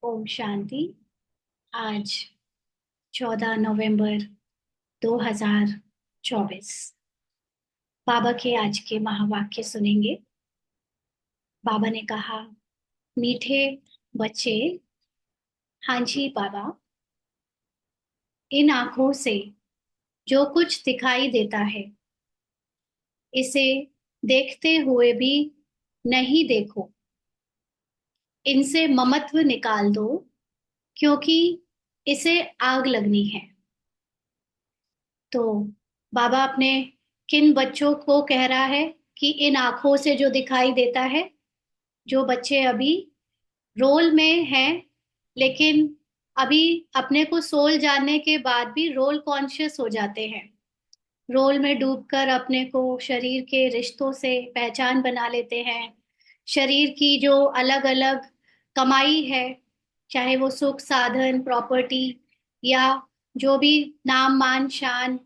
ओम शांति। आज 14 नवंबर 2024। बाबा के आज के महावाक्य सुनेंगे। बाबा ने कहा, मीठे बच्चे, हाँ जी बाबा, इन आंखों से जो कुछ दिखाई देता है, इसे देखते हुए भी नहीं देखो। इनसे ममत्व निकाल दो, क्योंकि इसे आग लगनी है। तो बाबा अपने किन बच्चों को कह रहा है कि इन आंखों से जो दिखाई देता है, जो बच्चे अभी रोल में हैं, लेकिन अभी अपने को सोल जानने के बाद भी रोल कॉन्शियस हो जाते हैं। रोल में डूबकर अपने को शरीर के रिश्तों से पहचान बना लेते हैं। शरीर की जो अलग अलग कमाई है, चाहे वो सुख साधन प्रॉपर्टी या जो भी नाम मान शान,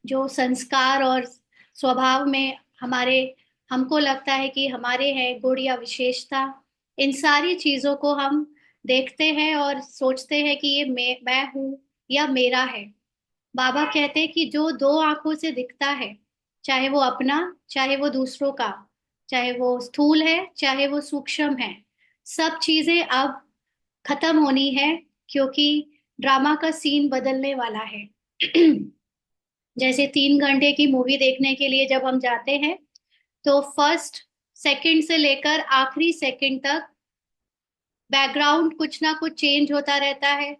जो संस्कार और स्वभाव में हमारे हमको लगता है कि हमारे हैं गुण या विशेषता, इन सारी चीजों को हम देखते हैं और सोचते हैं कि ये मैं हूँ या मेरा है। बाबा कहते हैं कि जो दो आंखों से दिखता है, चाहे वो अपना, चाहे वो दूसरों का, चाहे वो स्थूल है, चाहे वो सूक्ष्म है, सब चीजें अब खत्म होनी है, क्योंकि ड्रामा का सीन बदलने वाला है। जैसे 3 घंटे की मूवी देखने के लिए जब हम जाते हैं, तो फर्स्ट सेकंड से लेकर आखिरी सेकंड तक बैकग्राउंड कुछ ना कुछ चेंज होता रहता है।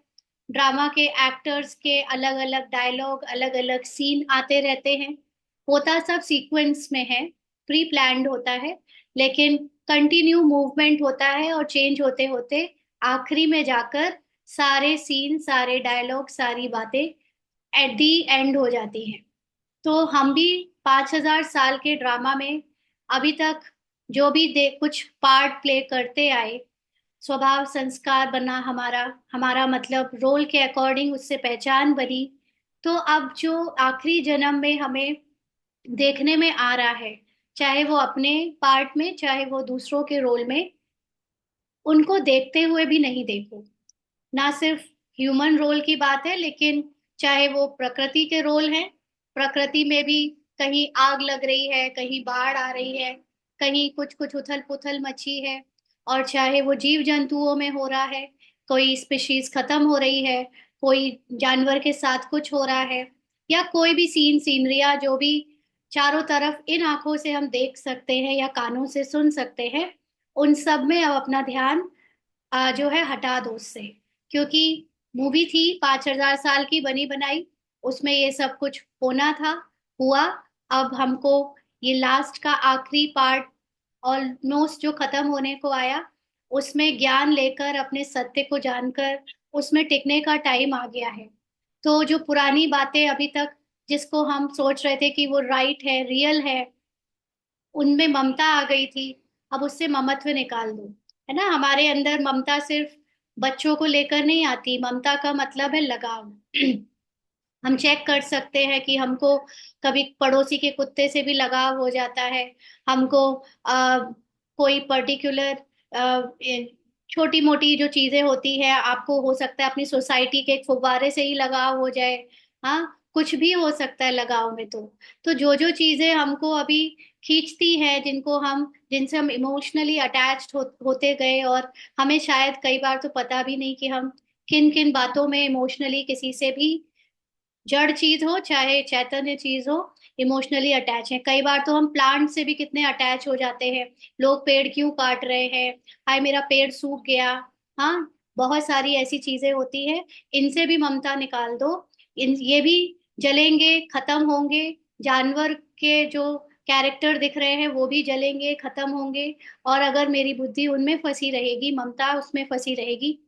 ड्रामा के एक्टर्स के अलग अलग डायलॉग, अलग अलग सीन आते रहते हैं। होता सब सीक्वेंस में है, प्री प्लान्ड होता है, लेकिन कंटिन्यू मूवमेंट होता है और चेंज होते होते आखिरी में जाकर सारे सीन, सारे डायलॉग, सारी बातें एट दी एंड हो जाती हैं। तो हम भी 5,000 साल के ड्रामा में अभी तक जो भी कुछ पार्ट प्ले करते आए, स्वभाव संस्कार बना हमारा, हमारा मतलब रोल के अकॉर्डिंग उससे पहचान बनी। तो अब जो आखिरी जन्म में हमें देखने में आ रहा है, चाहे वो अपने पार्ट में, चाहे वो दूसरों के रोल में, उनको देखते हुए भी नहीं देखो। ना सिर्फ ह्यूमन रोल की बात है, लेकिन चाहे वो प्रकृति के रोल हैं, प्रकृति में भी कहीं आग लग रही है, कहीं बाढ़ आ रही है, कहीं कुछ कुछ उथल पुथल मची है। और चाहे वो जीव जंतुओं में हो रहा है, कोई स्पीशीज खत्म हो रही है, कोई जानवर के साथ कुछ हो रहा है, या कोई भी सीन सीनरिया जो भी चारों तरफ इन आंखों से हम देख सकते हैं या कानों से सुन सकते हैं, उन सब में अब अपना ध्यान जो है हटा दो उससे। क्योंकि मूवी थी 5,000 साल की बनी बनाई, उसमें ये सब कुछ होना था, हुआ। अब हमको ये लास्ट का आखिरी पार्ट ऑलमोस्ट जो खत्म होने को आया, उसमें ज्ञान लेकर अपने सत्य को जानकर उसमें टिकने का टाइम आ गया है। तो जो पुरानी बातें अभी तक जिसको हम सोच रहे थे कि वो राइट है, रियल है, उनमें ममता आ गई थी, अब उससे ममत्व निकाल दो। है ना, हमारे अंदर ममता सिर्फ बच्चों को लेकर नहीं आती, ममता का मतलब है लगाव। हम चेक कर सकते हैं कि हमको कभी पड़ोसी के कुत्ते से भी लगाव हो जाता है। हमको कोई पर्टिकुलर छोटी मोटी जो चीजें होती है, आपको हो सकता है अपनी सोसाइटी के एक फुव्वारे से ही लगाव हो जाए। हाँ, कुछ भी हो सकता है लगाव में। तो जो जो चीजें हमको अभी खींचती हैं, जिनसे हम इमोशनली अटैच्ड होते गए, और हमें शायद कई बार तो पता भी नहीं कि हम किन किन बातों में इमोशनली किसी से भी, जड़ चीज हो चाहे चैतन्य चीज हो, इमोशनली अटैच है। कई बार तो हम प्लांट से भी कितने अटैच हो जाते हैं। लोग पेड़ क्यों काट रहे हैं, हाय मेरा पेड़ सूख गया। हाँ, बहुत सारी ऐसी चीजें होती है, इनसे भी ममता निकाल दो। ये भी जलेंगे, खत्म होंगे। जानवर के जो कैरेक्टर दिख रहे हैं वो भी जलेंगे, खत्म होंगे। और अगर मेरी बुद्धि उनमें फंसी रहेगी, ममता उसमें फंसी रहेगी,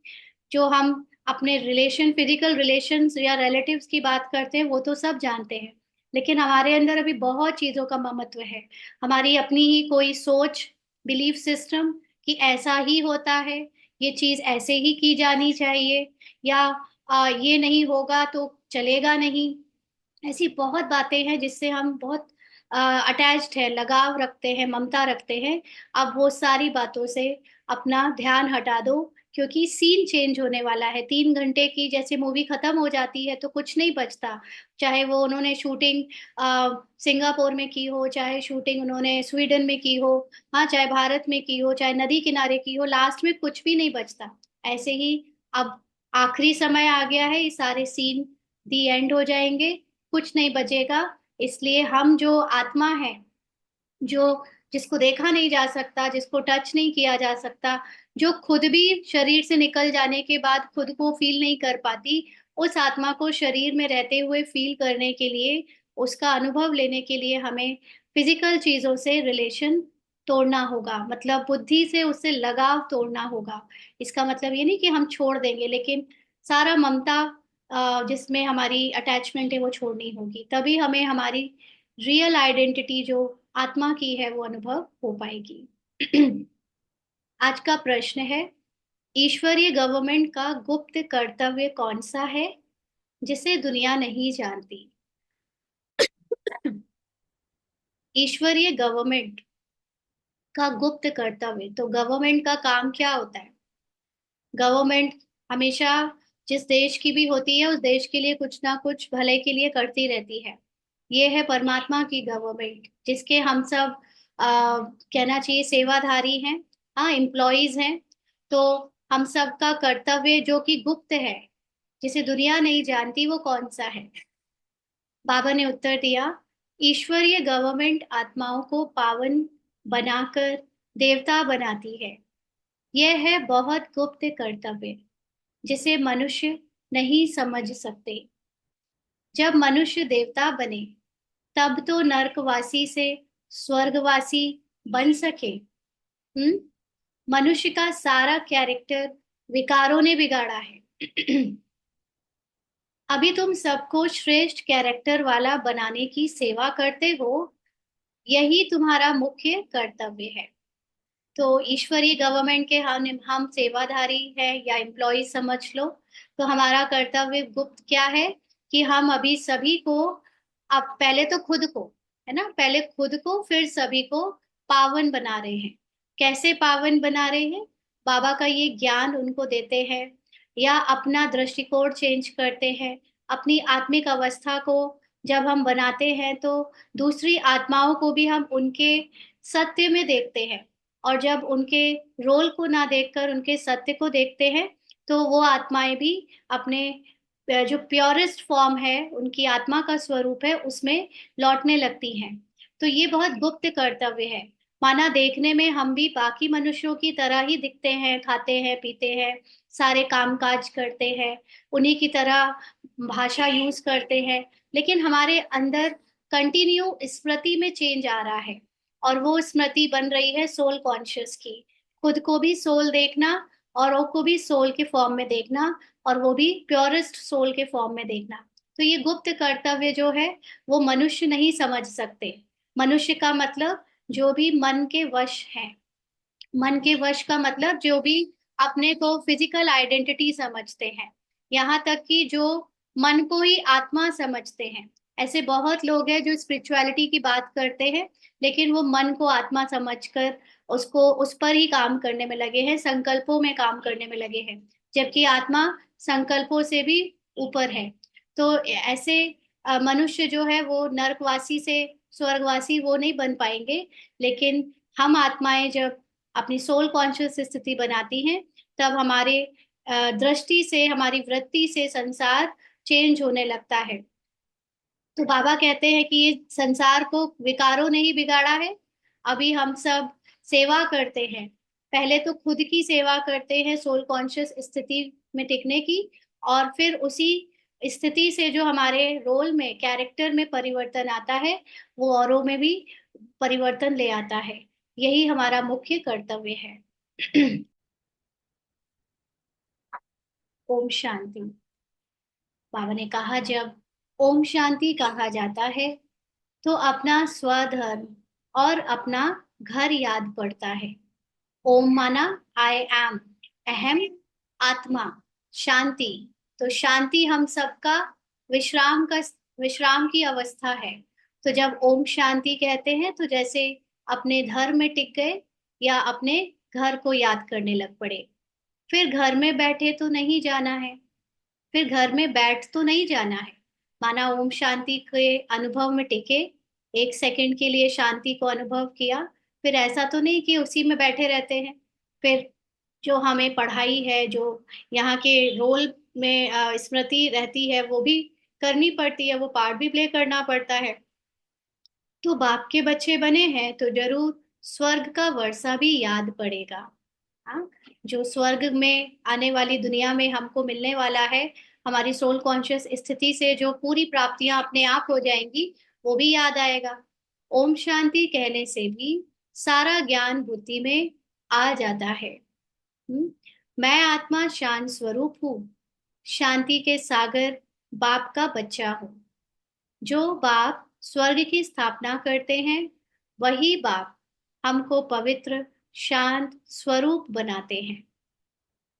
जो हम अपने रिलेशन, फिजिकल रिलेशंस या रिलेटिव्स की बात करते हैं, वो तो सब जानते हैं। लेकिन हमारे अंदर अभी बहुत चीजों का ममत्व है। हमारी अपनी ही कोई सोच, बिलीफ सिस्टम कि ऐसा ही होता है, ये चीज ऐसे ही की जानी चाहिए, या ये नहीं होगा तो चलेगा नहीं। ऐसी बहुत बातें हैं जिससे हम बहुत अटैच्ड है, लगाव रखते हैं, ममता रखते हैं। अब वो सारी बातों से अपना ध्यान हटा दो, क्योंकि सीन चेंज होने वाला है। 3 घंटे की जैसे मूवी खत्म हो जाती है तो कुछ नहीं बचता, चाहे वो उन्होंने शूटिंग सिंगापुर में की हो, चाहे शूटिंग उन्होंने स्वीडन में की हो, हाँ, चाहे भारत में की हो, चाहे नदी किनारे की हो, लास्ट में कुछ भी नहीं बचता। ऐसे ही अब आखिरी समय आ गया है, ये सारे सीन दी एंड हो जाएंगे, कुछ नहीं बचेगा। इसलिए हम जो आत्मा है, जो जिसको देखा नहीं जा सकता, जिसको टच नहीं किया जा सकता, जो खुद भी शरीर से निकल जाने के बाद खुद को फील नहीं कर पाती, उस आत्मा को शरीर में रहते हुए फील करने के लिए, उसका अनुभव लेने के लिए हमें फिजिकल चीजों से रिलेशन तोड़ना होगा, मतलब बुद्धि से उससे लगाव तोड़ना होगा। इसका मतलब ये नहीं कि हम छोड़ देंगे, लेकिन सारा ममता जिसमें हमारी अटैचमेंट है वो छोड़नी होगी, तभी हमें हमारी रियल आइडेंटिटी जो आत्मा की है वो अनुभव हो पाएगी। आज का प्रश्न है, ईश्वरीय गवर्नमेंट का गुप्त कर्तव्य कौन सा है जिसे दुनिया नहीं जानती? ईश्वरीय गवर्नमेंट का गुप्त कर्तव्य, तो गवर्नमेंट का काम क्या होता है? गवर्नमेंट हमेशा जिस देश की भी होती है उस देश के लिए कुछ ना कुछ भले के लिए करती रहती है। ये है परमात्मा की गवर्नमेंट, जिसके हम सब कहना चाहिए सेवाधारी हैं, हाँ, एम्प्लॉयज हैं। तो हम सब का कर्तव्य जो कि गुप्त है, जिसे दुनिया नहीं जानती, वो कौन सा है? बाबा ने उत्तर दिया, ईश्वरीय गवर्नमेंट आत्माओं को पावन बनाकर देवता बनाती है। यह है बहुत गुप्त कर्तव्य, जिसे मनुष्य नहीं समझ सकते। जब मनुष्य देवता बने तब तो नरकवासी से स्वर्गवासी बन सके। हम्म। मनुष्य का सारा कैरेक्टर विकारों ने बिगाड़ा है। अभी तुम सबको श्रेष्ठ कैरेक्टर वाला बनाने की सेवा करते हो, यही तुम्हारा मुख्य कर्तव्य है। तो ईश्वरीय गवर्नमेंट के हम सेवाधारी हैं या एम्प्लॉय समझ लो। तो हमारा कर्तव्य गुप्त क्या है कि हम अभी सभी को, अब पहले तो खुद को, है ना, पहले खुद को फिर सभी को पावन बना रहे हैं। कैसे पावन बना रहे हैं? बाबा का ये ज्ञान उनको देते हैं, या अपना दृष्टिकोण चेंज करते हैं। अपनी आत्मिक अवस्था को जब हम बनाते हैं तो दूसरी आत्माओं को भी हम उनके सत्य में देखते हैं, और जब उनके रोल को ना देखकर उनके सत्य को देखते हैं, तो वो आत्माएं भी अपने जो प्योरेस्ट फॉर्म है, उनकी आत्मा का स्वरूप है, उसमें लौटने लगती हैं। तो ये बहुत गुप्त कर्तव्य है। माना देखने में हम भी बाकी मनुष्यों की तरह ही दिखते हैं, खाते हैं, पीते हैं, सारे कामकाज करते हैं, उन्हीं की तरह भाषा यूज करते हैं, लेकिन हमारे अंदर कंटिन्यू स्मृति में चेंज आ रहा है, और वो स्मृति बन रही है सोल कॉन्शियस की। खुद को भी सोल देखना, औरों को भी सोल के फॉर्म में देखना, और वो भी प्योरेस्ट सोल के फॉर्म में देखना। तो ये गुप्त कर्तव्य जो है वो मनुष्य नहीं समझ सकते। मनुष्य का मतलब जो भी मन के वश है। मन के वश का मतलब जो भी अपने को फिजिकल आइडेंटिटी समझते हैं, यहाँ तक कि जो मन को ही आत्मा समझते हैं। ऐसे बहुत लोग हैं जो स्पिरिचुअलिटी की बात करते हैं, लेकिन वो मन को आत्मा समझकर उसको उस पर ही काम करने में लगे हैं, संकल्पों में काम करने में लगे हैं, जबकि आत्मा संकल्पों से भी ऊपर है। तो ऐसे मनुष्य जो है वो नरकवासी से स्वर्गवासी वो नहीं बन पाएंगे। लेकिन हम आत्माएं जब अपनी सोल कॉन्शियस स्थिति बनाती हैं, तब हमारे दृष्टि से, हमारी वृत्ति से संसार चेंज होने लगता है। तो बाबा कहते हैं कि ये संसार को विकारों ने ही बिगाड़ा है। अभी हम सब सेवा करते हैं, पहले तो खुद की सेवा करते हैं सोल कॉन्शियस स्थिति में टिकने की, और फिर उसी स्थिति से जो हमारे रोल में, कैरेक्टर में परिवर्तन आता है, वो औरों में भी परिवर्तन ले आता है। यही हमारा मुख्य कर्तव्य है। ओम शांति। बाबा ने कहा, जब ओम शांति कहा जाता है तो अपना स्वधर्म और अपना घर याद पड़ता है। ओम माना आई एम, अहम, आत्मा, शांति। तो शांति हम सबका विश्राम की अवस्था है। तो जब ओम शांति कहते हैं तो जैसे अपने धर्म में टिक गए, या अपने घर को याद करने लग पड़े। फिर घर में बैठे तो नहीं जाना है, फिर घर में बैठ तो नहीं जाना है। माना ओम शांति के अनुभव में टिके, 1 सेकंड के लिए शांति को अनुभव किया, फिर ऐसा तो नहीं कि उसी में बैठे रहते हैं। फिर जो हमें पढ़ाई है, जो यहाँ के रोल में स्मृति रहती है, वो भी करनी पड़ती है, वो पार्ट भी प्ले करना पड़ता है। तो बाप के बच्चे बने हैं तो जरूर स्वर्ग का वर्षा भी याद पड़ेगा। हाँ, जो स्वर्ग में आने वाली दुनिया में हमको मिलने वाला है, हमारी सोल कॉन्शियस स्थिति से जो पूरी प्राप्तियां अपने आप हो जाएंगी, वो भी याद आएगा। ओम शांति कहने से भी सारा ज्ञान बुद्धि में आ जाता है। हम्म, मैं आत्मा शांत स्वरूप हूँ, शांति के सागर बाप का बच्चा हूँ। जो बाप स्वर्ग की स्थापना करते हैं, वही बाप हमको पवित्र शांत स्वरूप बनाते हैं।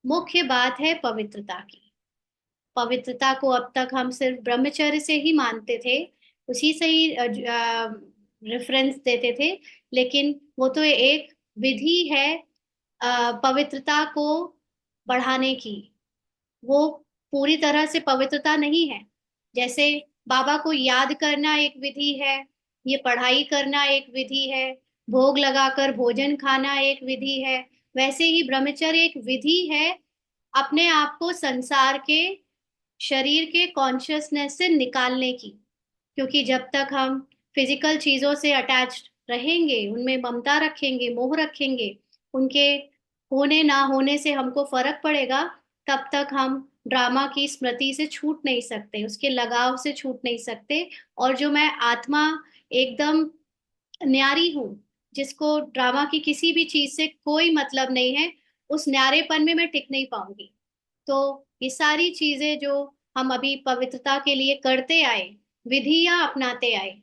मुख्य बात है पवित्रता की। पवित्रता को अब तक हम सिर्फ ब्रह्मचर्य से ही मानते थे, उसी से ही रेफरेंस देते थे। लेकिन वो तो एक विधि है पवित्रता को बढ़ाने की। वो पूरी तरह से पवित्रता नहीं है। जैसे बाबा को याद करना एक विधि है, ये पढ़ाई करना एक विधि है, भोग लगाकर भोजन खाना एक विधि है, वैसे ही ब्रह्मचर्य एक विधि है अपने आप को संसार के शरीर के कॉन्शियसनेस से निकालने की। क्योंकि जब तक हम फिजिकल चीजों से अटैच्ड रहेंगे, उनमें ममता रखेंगे, मोह रखेंगे, उनके होने ना होने से हमको फर्क पड़ेगा, तब तक हम ड्रामा की स्मृति से छूट नहीं सकते, उसके लगाव से छूट नहीं सकते। और जो मैं आत्मा एकदम न्यारी हूँ, जिसको ड्रामा की किसी भी चीज से कोई मतलब नहीं है, उस न्यारेपन में मैं टिक नहीं पाऊंगी। तो ये सारी चीजें जो हम अभी पवित्रता के लिए करते आए, विधियां अपनाते आए,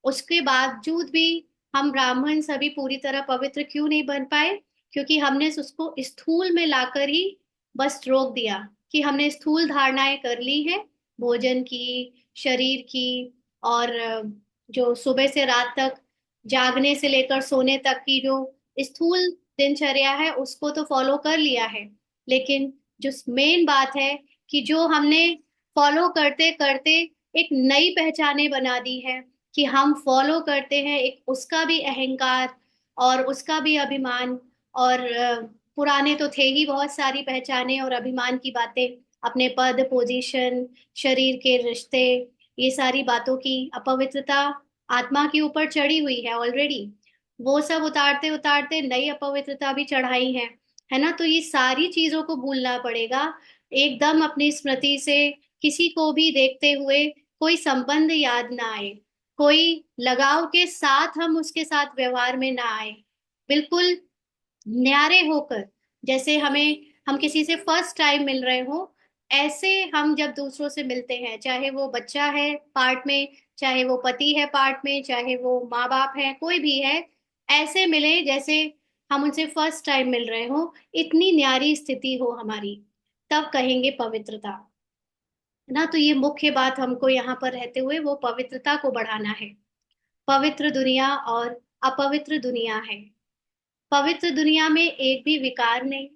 उसके बावजूद भी हम ब्राह्मण सभी पूरी तरह पवित्र क्यों नहीं बन पाए? क्योंकि हमने उसको स्थूल में लाकर ही बस रोक दिया, कि हमने स्थूल धारणाएं कर ली है, भोजन की, शरीर की, और जो सुबह से रात तक जागने से लेकर सोने तक की जो स्थूल दिनचर्या है, उसको तो फॉलो कर लिया है। लेकिन जो मेन बात है, कि जो हमने फॉलो करते करते एक नई पहचाने बना दी है, कि हम फॉलो करते हैं, एक उसका भी अहंकार और उसका भी अभिमान। और पुराने तो थे ही बहुत सारी पहचाने और अभिमान की बातें, अपने पद पोजीशन, शरीर के रिश्ते, ये सारी बातों की अपवित्रता आत्मा के ऊपर चढ़ी हुई है ऑलरेडी। वो सब उतारते उतारते नई अपवित्रता भी चढ़ाई है ना? तो ये सारी चीजों को भूलना पड़ेगा, एकदम अपनी स्मृति से किसी को भी देखते हुए कोई संबंध याद ना आए, कोई लगाव के साथ हम उसके साथ व्यवहार में ना आए, बिल्कुल न्यारे होकर। जैसे हम किसी से फर्स्ट टाइम मिल रहे हो, ऐसे हम जब दूसरों से मिलते हैं, चाहे वो बच्चा है पार्ट में, चाहे वो पति है पार्ट में, चाहे वो माँ बाप है, कोई भी है, ऐसे मिले जैसे हम उनसे फर्स्ट टाइम मिल रहे हो, इतनी न्यारी स्थिति हो हमारी, तब कहेंगे पवित्रता। है ना? तो ये मुख्य बात हमको यहाँ पर रहते हुए वो पवित्रता को बढ़ाना है। पवित्र दुनिया और अपवित्र दुनिया है। पवित्र दुनिया में एक भी विकार नहीं।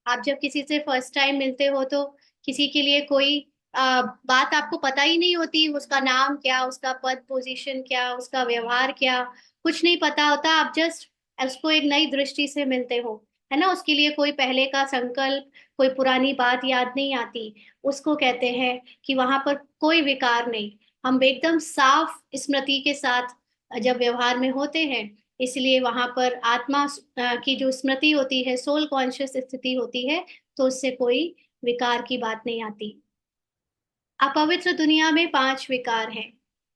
आप जब किसी से फर्स्ट टाइम मिलते हो, तो किसी के लिए कोई बात आपको पता ही नहीं होती, उसका नाम क्या, उसका पद पोजीशन क्या, उसका व्यवहार क्या, कुछ नहीं पता होता। आप जस्ट उसको एक नई दृष्टि से मिलते हो, है ना? उसके लिए कोई पहले का संकल्प, कोई पुरानी बात याद नहीं आती। उसको कहते हैं कि वहां पर कोई विकार नहीं, हम एकदम साफ स्मृति के साथ जब व्यवहार में होते हैं। इसलिए वहां पर आत्मा की जो स्मृति होती है, सोल कॉन्शियस स्थिति होती है, तो उससे कोई विकार की बात नहीं आती। अपवित्र दुनिया में 5 विकार हैं,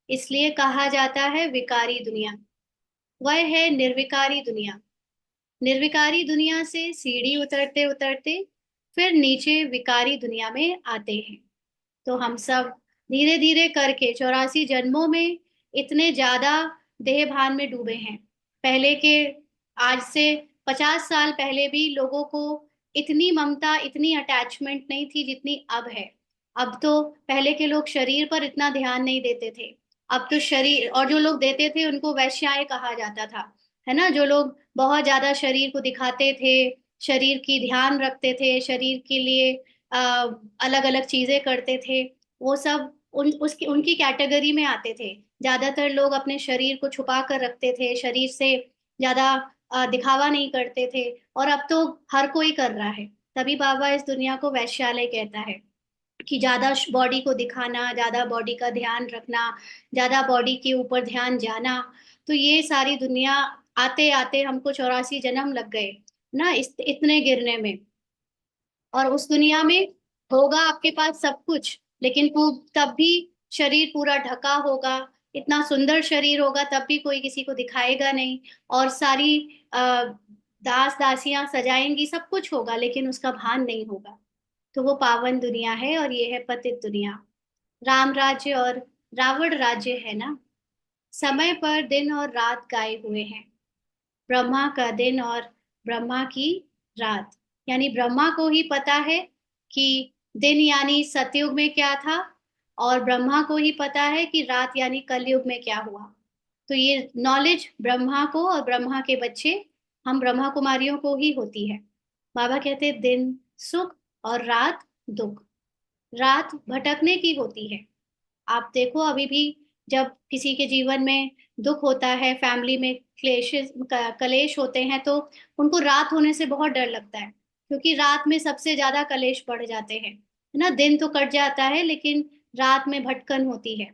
इसलिए कहा जाता है विकारी दुनिया। वह है निर्विकारी दुनिया। निर्विकारी दुनिया से सीढ़ी उतरते उतरते फिर नीचे विकारी दुनिया में आते हैं। तो हम सब धीरे धीरे करके 84 जन्मों में इतने ज्यादा देह भान में डूबे हैं। पहले के, आज से 50 साल पहले भी लोगों को इतनी ममता, इतनी अटैचमेंट नहीं थी जितनी अब है। अब तो पहले के लोग शरीर पर इतना ध्यान नहीं देते थे, अब तो शरीर, और जो लोग देते थे उनको वैश्याएं कहा जाता था। है ना? जो लोग बहुत ज्यादा शरीर को दिखाते थे, शरीर की ध्यान रखते थे, शरीर के लिए अलग अलग चीजें करते थे, वो सब उनकी कैटेगरी में आते थे। ज्यादातर लोग अपने शरीर को छुपा कर रखते थे, शरीर से ज्यादा दिखावा नहीं करते थे। और अब तो हर कोई कर रहा है। तभी बाबा इस दुनिया को वैश्यालय कहता है, कि ज्यादा बॉडी को दिखाना, ज्यादा बॉडी का ध्यान रखना, ज्यादा बॉडी के ऊपर ध्यान जाना। तो ये सारी दुनिया, आते आते हमको 84 जन्म लग गए ना इतने गिरने में। और उस दुनिया में होगा आपके पास सब कुछ, लेकिन वो तब भी शरीर पूरा ढका होगा, इतना सुंदर शरीर होगा, तब भी कोई किसी को दिखाएगा नहीं। और सारी आ, दास दासियां सजाएंगी, सब कुछ होगा, लेकिन उसका भान नहीं होगा। तो वो पावन दुनिया है, और ये है पतित दुनिया। राम राज्य और रावण राज्य है ना। समय पर दिन और रात गाए हुए हैं, ब्रह्मा का दिन और ब्रह्मा की रात। यानी ब्रह्मा को ही पता है कि दिन यानी सतयुग में क्या था, और ब्रह्मा को ही पता है कि रात यानी कलयुग में क्या हुआ। तो ये नॉलेज ब्रह्मा को और ब्रह्मा के बच्चे, हम ब्रह्मा कुमारियों को ही होती है। बाबा कहते हैं दिन सुख और रात दुख। रात भटकने की होती है। आप देखो अभी भी, जब किसी के जीवन में दुख होता है, फैमिली में कलेश होते हैं, तो उनको रात होने से बहुत डर लगता है, क्योंकि रात में सबसे ज्यादा कलेश बढ़ जाते हैं, है ना। दिन तो कट जाता है, लेकिन रात में भटकन होती है।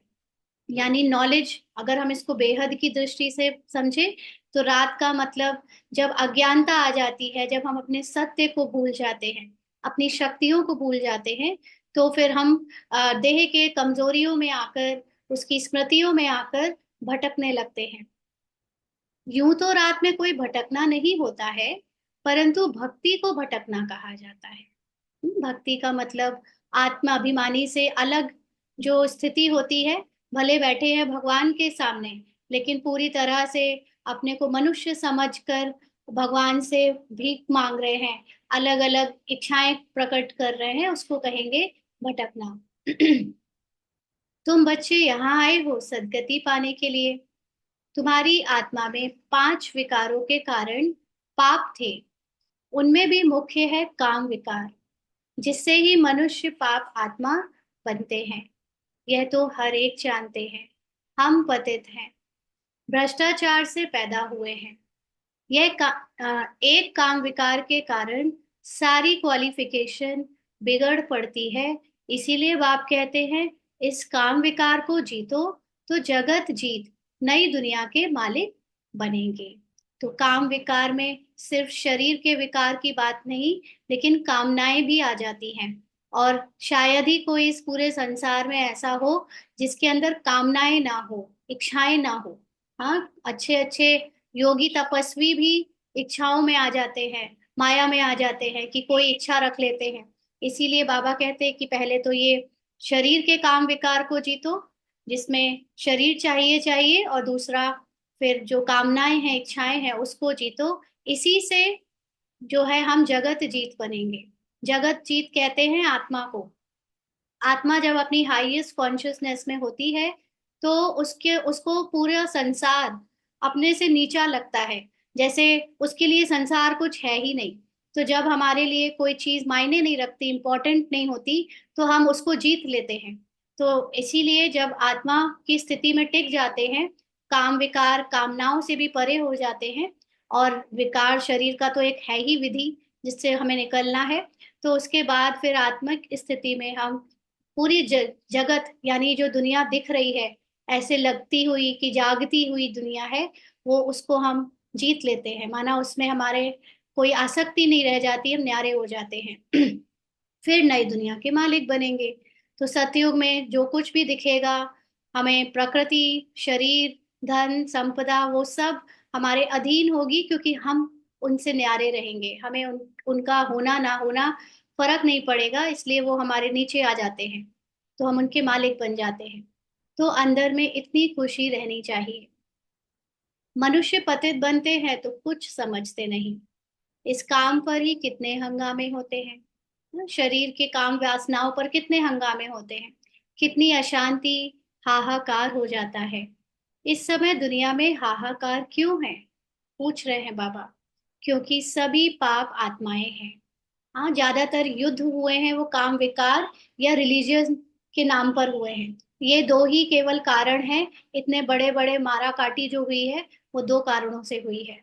यानी नॉलेज, अगर हम इसको बेहद की दृष्टि से समझे, तो रात का मतलब जब अज्ञानता आ जाती है, जब हम अपने सत्य को भूल जाते हैं, अपनी शक्तियों को भूल जाते हैं, तो फिर हम देह के कमजोरियों में आकर, उसकी स्मृतियों में आकर भटकने लगते हैं। यूं तो रात में कोई भटकना नहीं होता है, परंतु भक्ति को भटकना कहा जाता है। भक्ति का मतलब आत्मा अभिमानी से अलग जो स्थिति होती है। भले बैठे हैं भगवान के सामने, लेकिन पूरी तरह से अपने को मनुष्य समझकर भगवान से भीख मांग रहे हैं, अलग अलग इच्छाएं प्रकट कर रहे हैं, उसको कहेंगे भटकना। तुम बच्चे यहाँ आए हो सदगति पाने के लिए। तुम्हारी आत्मा में 5 विकारों के कारण पाप थे। उनमें भी मुख्य है काम विकार, जिससे ही मनुष्य पाप आत्मा बनते हैं। यह तो हर एक जानते हैं। हम पतित हैं, भ्रष्टाचार से पैदा हुए हैं। एक काम विकार के कारण सारी क्वालिफिकेशन बिगड़ पड़ती है। इसीलिए बाप कहते हैं, इस काम विकार को जीतो, तो जगत जीत नई दुनिया के मालिक बनेंगे। तो काम विकार में सिर्फ शरीर के विकार की बात नहीं, लेकिन कामनाएं भी आ जाती हैं। और शायद ही कोई इस पूरे संसार में ऐसा हो जिसके अंदर कामनाएं ना हो, इच्छाएं ना हो। हाँ, अच्छे अच्छे योगी तपस्वी भी इच्छाओं में आ जाते हैं, माया में आ जाते हैं, कि कोई इच्छा रख लेते हैं। इसीलिए बाबा कहते हैं कि पहले तो ये शरीर के काम विकार को जीतो, जिसमें शरीर चाहिए चाहिए, और दूसरा फिर जो कामनाएं हैं, इच्छाएं हैं, उसको जीतो। इसी से जो है हम जगत जीत बनेंगे। जगत जीत कहते हैं आत्मा को। आत्मा जब अपनी हाईएस्ट कॉन्शियसनेस में होती है, तो उसके उसको पूरा संसार अपने से नीचा लगता है, जैसे उसके लिए संसार कुछ है ही नहीं। तो जब हमारे लिए कोई चीज मायने नहीं रखती, इंपॉर्टेंट नहीं होती, तो हम उसको जीत लेते हैं। तो इसीलिए जब आत्मा की स्थिति में टिक जाते हैं, काम विकार कामनाओं से भी परे हो जाते हैं। और विकार शरीर का तो एक है ही विधि जिससे हमें निकलना है। तो उसके बाद फिर आत्मिक स्थिति में हम पूरी जगत, यानी जो दुनिया दिख रही है, ऐसे लगती हुई कि जागती हुई दुनिया है, वो उसको हम जीत लेते हैं। माना उसमें हमारे कोई आसक्ति नहीं रह जाती, हम न्यारे हो जाते हैं। फिर नई दुनिया के मालिक बनेंगे। तो सतयुग में जो कुछ भी दिखेगा, हमें प्रकृति, शरीर, धन संपदा, वो सब हमारे अधीन होगी, क्योंकि हम उनसे न्यारे रहेंगे। हमें उनका होना ना होना फर्क नहीं पड़ेगा, इसलिए वो हमारे नीचे आ जाते हैं, तो हम उनके मालिक बन जाते हैं। तो अंदर में इतनी खुशी रहनी चाहिए। मनुष्य पतित बनते हैं तो कुछ समझते नहीं। इस काम पर ही कितने हंगामे होते हैं, ना? शरीर के काम वासनाओं पर कितने हंगामे होते हैं, कितनी अशांति, हाहाकार हो जाता है। इस समय दुनिया में हाहाकार क्यों है, पूछ रहे हैं बाबा। क्योंकि सभी पाप आत्माएं हैं। हाँ, ज्यादातर युद्ध हुए हैं वो काम विकार या रिलीजियन के नाम पर हुए हैं। ये दो ही केवल कारण हैं। इतने बड़े बड़े मारा काटी जो हुई है वो दो कारणों से हुई है।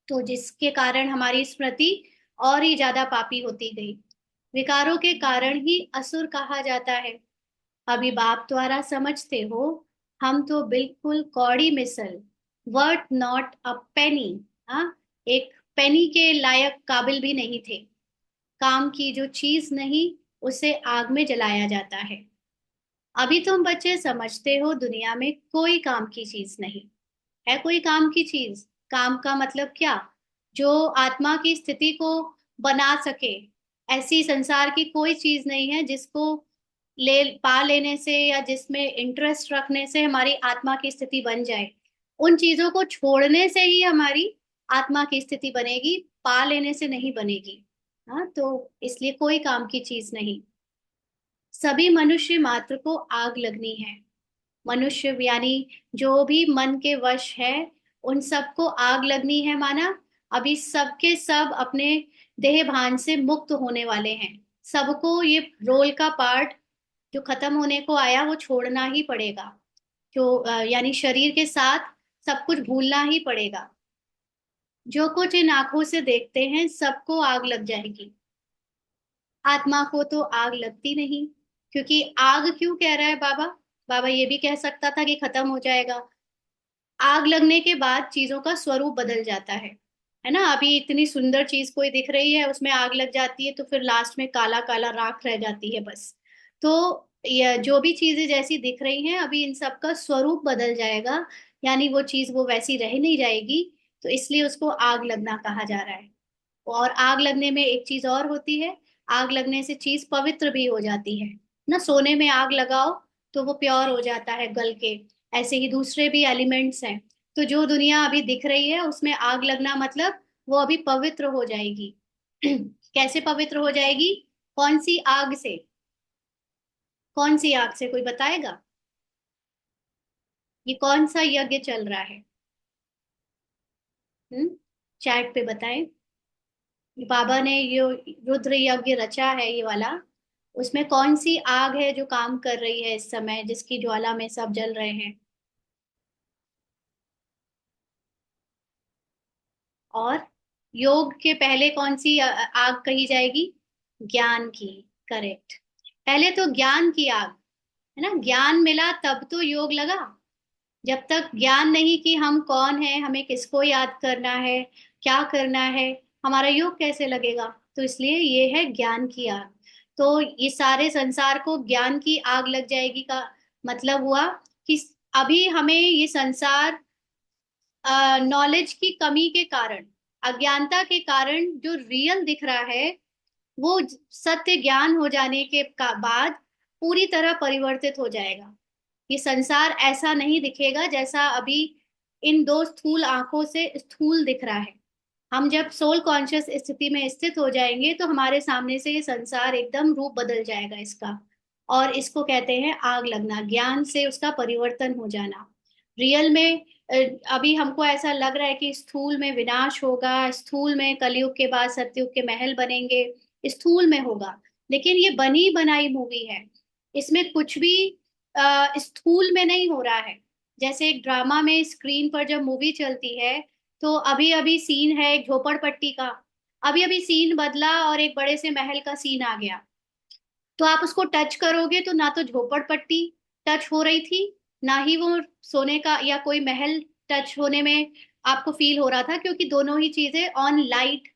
तो जिसके कारण हमारी स्मृति और ही ज्यादा पापी होती गई। विकारों के कारण ही असुर कहा जाता है। अभी बाप द्वारा समझते हो, हम तो बिल्कुल कौड़ी मिसल, वर्थ नॉट अ पेनी, हाँ, एक पेनी के लायक काबिल भी नहीं थे। काम की जो चीज नहीं, उसे आग में जलाया जाता है। अभी तुम बच्चे समझते हो दुनिया में कोई काम की चीज नहीं है। कोई काम की चीज, काम का मतलब क्या? जो आत्मा की स्थिति को बना सके। ऐसी संसार की कोई चीज नहीं है जिसको ले पा लेने से या जिसमें इंटरेस्ट रखने से हमारी आत्मा की स्थिति बन जाए। उन चीजों को छोड़ने से ही हमारी आत्मा की स्थिति बनेगी, पा लेने से नहीं बनेगी। हाँ, तो इसलिए कोई काम की चीज नहीं। सभी मनुष्य मात्र को आग लगनी है। मनुष्य यानी जो भी मन के वश है, उन सबको आग लगनी है माना। अभी सबके सब अपने देह भान से मुक्त होने वाले हैं। सबको ये रोल का पार्ट जो खत्म होने को आया वो छोड़ना ही पड़ेगा। जो यानी शरीर के साथ सब कुछ भूलना ही पड़ेगा। जो कुछ इन आंखों से देखते हैं सबको आग लग जाएगी। आत्मा को तो आग लगती नहीं। क्योंकि आग क्यों कह रहा है बाबा? बाबा ये भी कह सकता था कि खत्म हो जाएगा। आग लगने के बाद चीजों का स्वरूप बदल जाता है ना? अभी इतनी सुंदर चीज कोई दिख रही है, उसमें आग लग जाती है तो फिर लास्ट में काला काला राख रह जाती है बस। तो ये जो भी चीजें जैसी दिख रही हैं, अभी इन सब का स्वरूप बदल जाएगा। यानी वो चीज वो वैसी रह नहीं जाएगी। तो इसलिए उसको आग लगना कहा जा रहा है। और आग लगने में एक चीज और होती है। आग लगने से चीज पवित्र भी हो जाती है ना। सोने में आग लगाओ तो वो प्योर हो जाता है गल के। ऐसे ही दूसरे भी एलिमेंट्स हैं। तो जो दुनिया अभी दिख रही है उसमें आग लगना मतलब वो अभी पवित्र हो जाएगी। कैसे पवित्र हो जाएगी? कौन सी आग से? कौन सी आग से, कोई बताएगा? ये कौन सा यज्ञ चल रहा है? हम्म, चैट पे बताएं। बाबा ने ये रुद्र यज्ञ रचा है ये वाला। उसमें कौन सी आग है जो काम कर रही है इस समय, जिसकी ज्वाला में सब जल रहे हैं? और योग के पहले कौन सी आग कही जाएगी? ज्ञान की। करेक्ट। पहले तो ज्ञान की आग, है ना? ज्ञान मिला तब तो योग लगा। जब तक ज्ञान नहीं कि हम कौन है, हमें किसको याद करना है, क्या करना है, हमारा योग कैसे लगेगा? तो इसलिए ये है ज्ञान की आग। तो ये सारे संसार को ज्ञान की आग लग जाएगी का मतलब हुआ कि अभी हमें ये संसार नॉलेज की कमी के कारण, अज्ञानता के कारण जो रियल दिख रहा है, वो सत्य ज्ञान हो जाने के बाद पूरी तरह परिवर्तित हो जाएगा। ये संसार ऐसा नहीं दिखेगा जैसा अभी इन दो स्थूल आंखों से स्थूल दिख रहा है। हम जब सोल कॉन्शियस स्थिति में स्थित हो जाएंगे तो हमारे सामने से ये संसार एकदम रूप बदल जाएगा इसका। और इसको कहते हैं आग लगना, ज्ञान से उसका परिवर्तन हो जाना। रियल में अ, अभी हमको ऐसा लग रहा है कि स्थूल में विनाश होगा, स्थूल में कलयुग के बाद सतयुग के महल बनेंगे, स्थूल में होगा। लेकिन ये बनी बनाई मूवी है। इसमें कुछ भी स्थूल में नहीं हो रहा है। जैसे एक ड्रामा में स्क्रीन पर जब मूवी चलती है तो अभी अभी सीन है एक झोपड़पट्टी का, अभी अभी सीन बदला और एक बड़े से महल का सीन आ गया। तो आप उसको टच करोगे तो ना तो झोपड़पट्टी टच हो रही थी, ना ही वो सोने का या कोई महल टच होने में आपको फील हो रहा था, क्योंकि दोनों ही चीजें ऑन लाइट,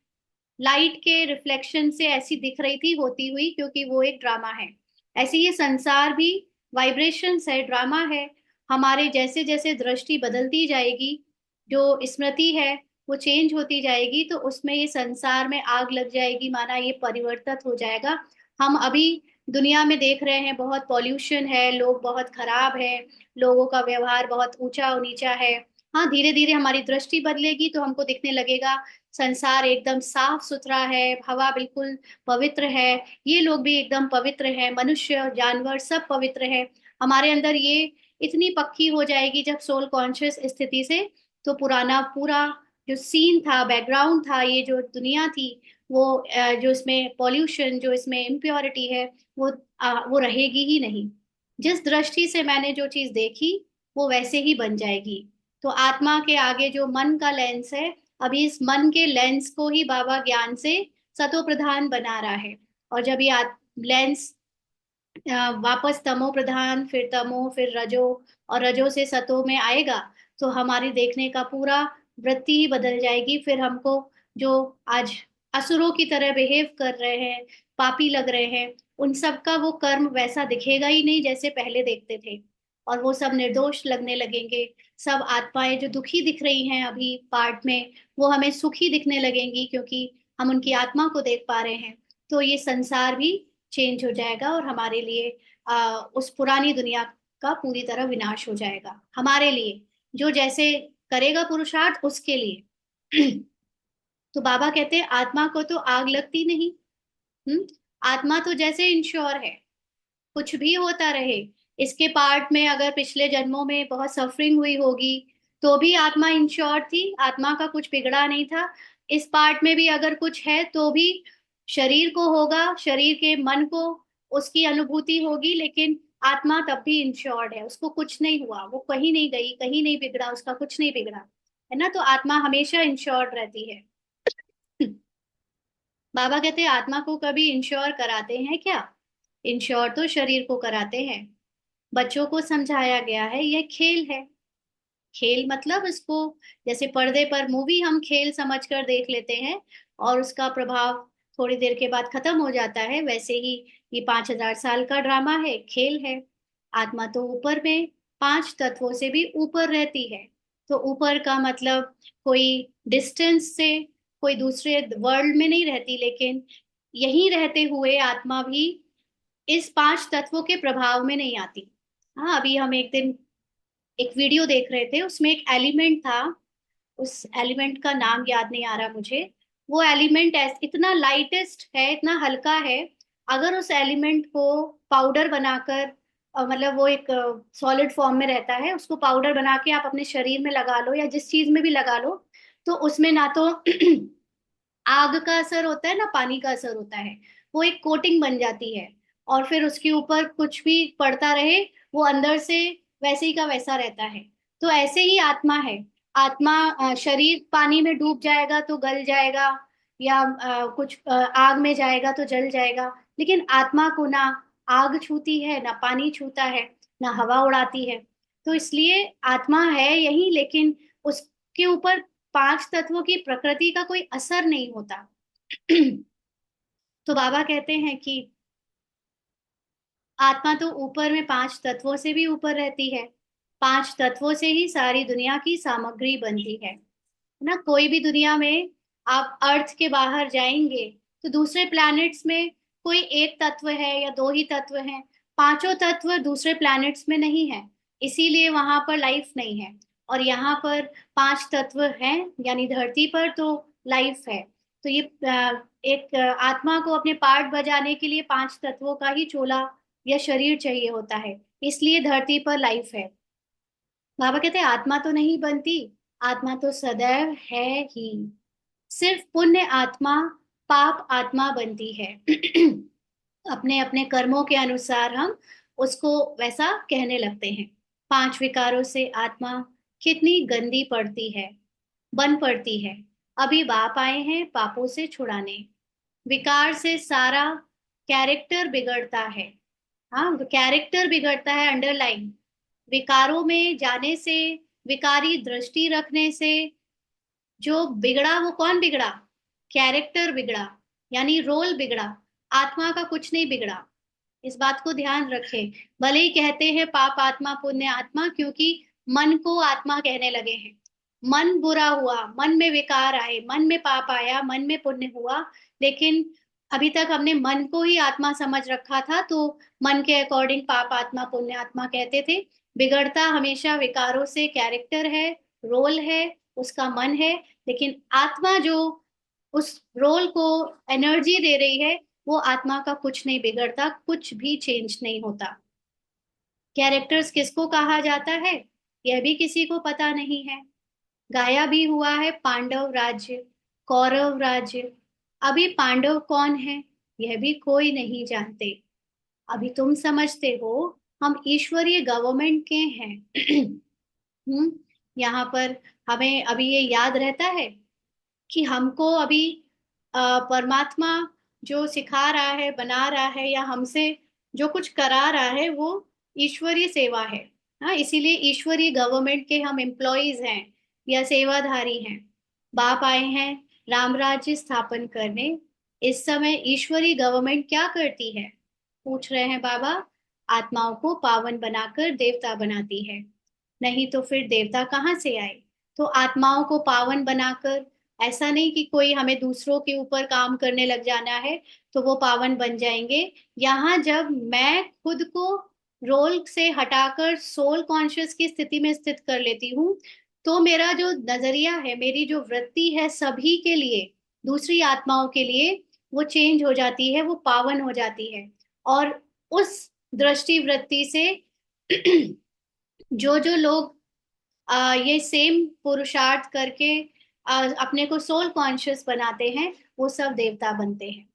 लाइट के रिफ्लेक्शन से ऐसी दिख रही थी होती हुई, क्योंकि वो एक ड्रामा है। ऐसे ये संसार भी वाइब्रेशंस है, ड्रामा है। हमारे जैसे जैसे दृष्टि बदलती जाएगी, जो स्मृति है वो चेंज होती जाएगी, तो उसमें ये संसार में आग लग जाएगी माना ये परिवर्तित हो जाएगा। हम अभी दुनिया में देख रहे हैं बहुत पॉल्यूशन है, लोग बहुत खराब है, लोगों का व्यवहार बहुत ऊंचा नीचा है। हाँ, धीरे धीरे हमारी दृष्टि बदलेगी तो हमको दिखने लगेगा संसार एकदम साफ सुथरा है, हवा बिल्कुल पवित्र है, ये लोग भी एकदम पवित्र है, मनुष्य जानवर सब पवित्र है। हमारे अंदर ये इतनी पक्की हो जाएगी जब सोल कॉन्शियस स्थिति से, तो पुराना पूरा जो सीन था, बैकग्राउंड था, ये जो दुनिया थी, वो जो इसमें पॉल्यूशन, जो इसमें इम्प्योरिटी है, वो रहेगी ही नहीं। जिस दृष्टि से मैंने जो चीज देखी वो वैसे ही बन जाएगी। तो आत्मा के आगे जो मन का लेंस है, अभी इस मन के लेंस को ही बाबा ज्ञान से सतो प्रधान बना रहा है। और जब ये लेंस वापस तमो प्रधान, फिर तमो, फिर रजो, और रजो से सतो में आएगा, तो हमारी देखने का पूरा वृत्ति ही बदल जाएगी। फिर हमको जो आज असुरों की तरह बिहेव कर रहे हैं, पापी लग रहे हैं, उन सब का वो कर्म वैसा दिखेगा ही नहीं जैसे पहले देखते थे। और वो सब निर्दोष लगने लगेंगे। सब आत्माएं जो दुखी दिख रही हैं अभी पार्ट में, वो हमें सुखी दिखने लगेंगी, क्योंकि हम उनकी आत्मा को देख पा रहे हैं। तो ये संसार भी चेंज हो जाएगा, और हमारे लिए उस पुरानी दुनिया का पूरी तरह विनाश हो जाएगा हमारे लिए, जो जैसे करेगा पुरुषार्थ उसके लिए। तो बाबा कहते हैं आत्मा को तो आग लगती नहीं। हम्म। आत्मा तो जैसे इंश्योर है, कुछ भी होता रहे, इसके पार्ट में अगर पिछले जन्मों में बहुत सफरिंग हुई होगी, तो भी आत्मा इंश्योर थी, आत्मा का कुछ बिगड़ा नहीं था। इस पार्ट में भी अगर कुछ है तो भी शरीर को होगा, शरीर के मन को उसकी अनुभूति होगी, लेकिन आत्मा तब भी इंश्योर्ड है, उसको कुछ नहीं हुआ, वो कहीं नहीं गई, कहीं नहीं बिगड़ा, उसका कुछ नहीं बिगड़ा, है ना। तो आत्मा हमेशा इंश्योर्ड रहती है। बाबा कहते हैं आत्मा को कभी इंश्योर कराते हैं क्या? इंश्योर तो शरीर को कराते हैं। बच्चों को समझाया गया है यह खेल है। खेल मतलब इसको, जैसे पर्दे पर मूवी हम खेल समझकर देख लेते हैं और उसका प्रभाव थोड़ी देर के बाद खत्म हो जाता है, वैसे ही ये 5,000 साल का ड्रामा है, खेल है। आत्मा तो ऊपर में 5 तत्वों से भी ऊपर रहती है। तो ऊपर का मतलब कोई डिस्टेंस से, कोई दूसरे वर्ल्ड में नहीं रहती, लेकिन यहीं रहते हुए आत्मा भी इस 5 तत्वों के प्रभाव में नहीं आती। हाँ, अभी हम एक दिन एक वीडियो देख रहे थे, उसमें एक एलिमेंट था, उस एलिमेंट का नाम याद नहीं आ रहा मुझे। वो एलिमेंट इतना लाइटेस्ट है, इतना हल्का है, अगर उस एलिमेंट को पाउडर बनाकर मतलब वो एक सॉलिड फॉर्म में रहता है, उसको पाउडर बना के आप अपने शरीर में लगा लो या जिस चीज में भी लगा लो, तो उसमें ना तो आग का असर होता है ना पानी का असर होता है, वो एक कोटिंग बन जाती है। और फिर उसके ऊपर कुछ भी पड़ता रहे, वो अंदर से वैसे ही का वैसा रहता है। तो ऐसे ही आत्मा है। आत्मा शरीर पानी में डूब जाएगा तो गल जाएगा, या कुछ आग में जाएगा तो जल जाएगा, लेकिन आत्मा को ना आग छूती है, ना पानी छूता है, ना हवा उड़ाती है। तो इसलिए आत्मा है यही, लेकिन उसके ऊपर 5 तत्वों की प्रकृति का कोई असर नहीं होता। तो बाबा कहते हैं कि आत्मा तो ऊपर में 5 तत्वों से भी ऊपर रहती है। 5 तत्वों से ही सारी दुनिया की सामग्री बनती है ना। कोई भी दुनिया में आप अर्थ के बाहर जाएंगे तो दूसरे प्लैनेट्स में कोई एक तत्व है या दो ही तत्व हैं, 5 तत्व दूसरे प्लैनेट्स में नहीं है, इसीलिए वहां पर लाइफ नहीं है। और यहाँ पर 5 तत्व हैं, यानी धरती पर तो लाइफ है। तो ये एक आत्मा को अपने पार्ट बजाने के लिए 5 तत्वों का ही चोला या शरीर चाहिए होता है, इसलिए धरती पर लाइफ है। बाबा कहते हैं आत्मा तो नहीं बनती, आत्मा तो सदैव है ही। सिर्फ पुण्य आत्मा पाप आत्मा बनती है। अपने अपने कर्मों के अनुसार हम उसको वैसा कहने लगते हैं। 5 विकारों से आत्मा कितनी गंदी पड़ती है, बन पड़ती है। अभी बाप आए हैं पापों से छुड़ाने। विकार से सारा कैरेक्टर बिगड़ता है। हाँ, कैरेक्टर बिगड़ता है, अंडरलाइन। विकारों में जाने से, विकारी दृष्टि रखने से जो बिगड़ा वो कौन बिगड़ा? कैरेक्टर बिगड़ा, यानी रोल बिगड़ा। आत्मा का कुछ नहीं बिगड़ा, इस बात को ध्यान रखें। भले ही कहते हैं पाप आत्मा पुण्य आत्मा, क्योंकि मन को आत्मा कहने लगे हैं। मन बुरा हुआ, मन में विकार आए, मन में पाप आया, मन में पुण्य हुआ, लेकिन अभी तक हमने मन को ही आत्मा समझ रखा था, तो मन के अकॉर्डिंग पाप आत्मा पुण्य आत्मा कहते थे। बिगड़ता हमेशा विकारों से कैरेक्टर है, रोल है, उसका मन है। लेकिन आत्मा जो उस रोल को एनर्जी दे रही है, वो आत्मा का कुछ नहीं बिगड़ता, कुछ भी चेंज नहीं होता। कैरेक्टर्स किसको कहा जाता है, यह भी किसी को पता नहीं है। गाया भी हुआ है पांडव राज्य, कौरव राज्य। अभी पांडव कौन है यह भी कोई नहीं जानते। अभी तुम समझते हो हम ईश्वरीय गवर्नमेंट के हैं। हम्म। यहाँ पर हमें अभी ये याद रहता है कि हमको अभी परमात्मा जो सिखा रहा है, बना रहा है, या हमसे जो कुछ करा रहा है वो ईश्वरीय सेवा है। हाँ, इसीलिए ईश्वरीय गवर्नमेंट के हम एम्प्लॉयज हैं या सेवाधारी हैं। बाप आए हैं राम राज्य स्थापन करने। इस समय ईश्वरीय गवर्नमेंट क्या करती है? पूछ रहे हैं बाबा। आत्माओं को पावन बनाकर देवता बनाती है। नहीं तो फिर देवता कहाँ से आए? तो आत्माओं को पावन बनाकर, ऐसा नहीं कि कोई हमें दूसरों के ऊपर काम करने लग जाना है तो वो पावन बन जाएंगे। यहाँ जब मैं खुद को रोल से हटाकर सोल कॉन्शियस की स्थिति में स्थित कर लेती हूँ, तो मेरा जो नजरिया है, मेरी जो वृत्ति है सभी के लिए, दूसरी आत्माओं के लिए, वो चेंज हो जाती है, वो पावन हो जाती है। और उस दृष्टि वृत्ति से जो जो लोग ये सेम पुरुषार्थ करके अपने को सोल कॉन्शियस बनाते हैं, वो सब देवता बनते हैं।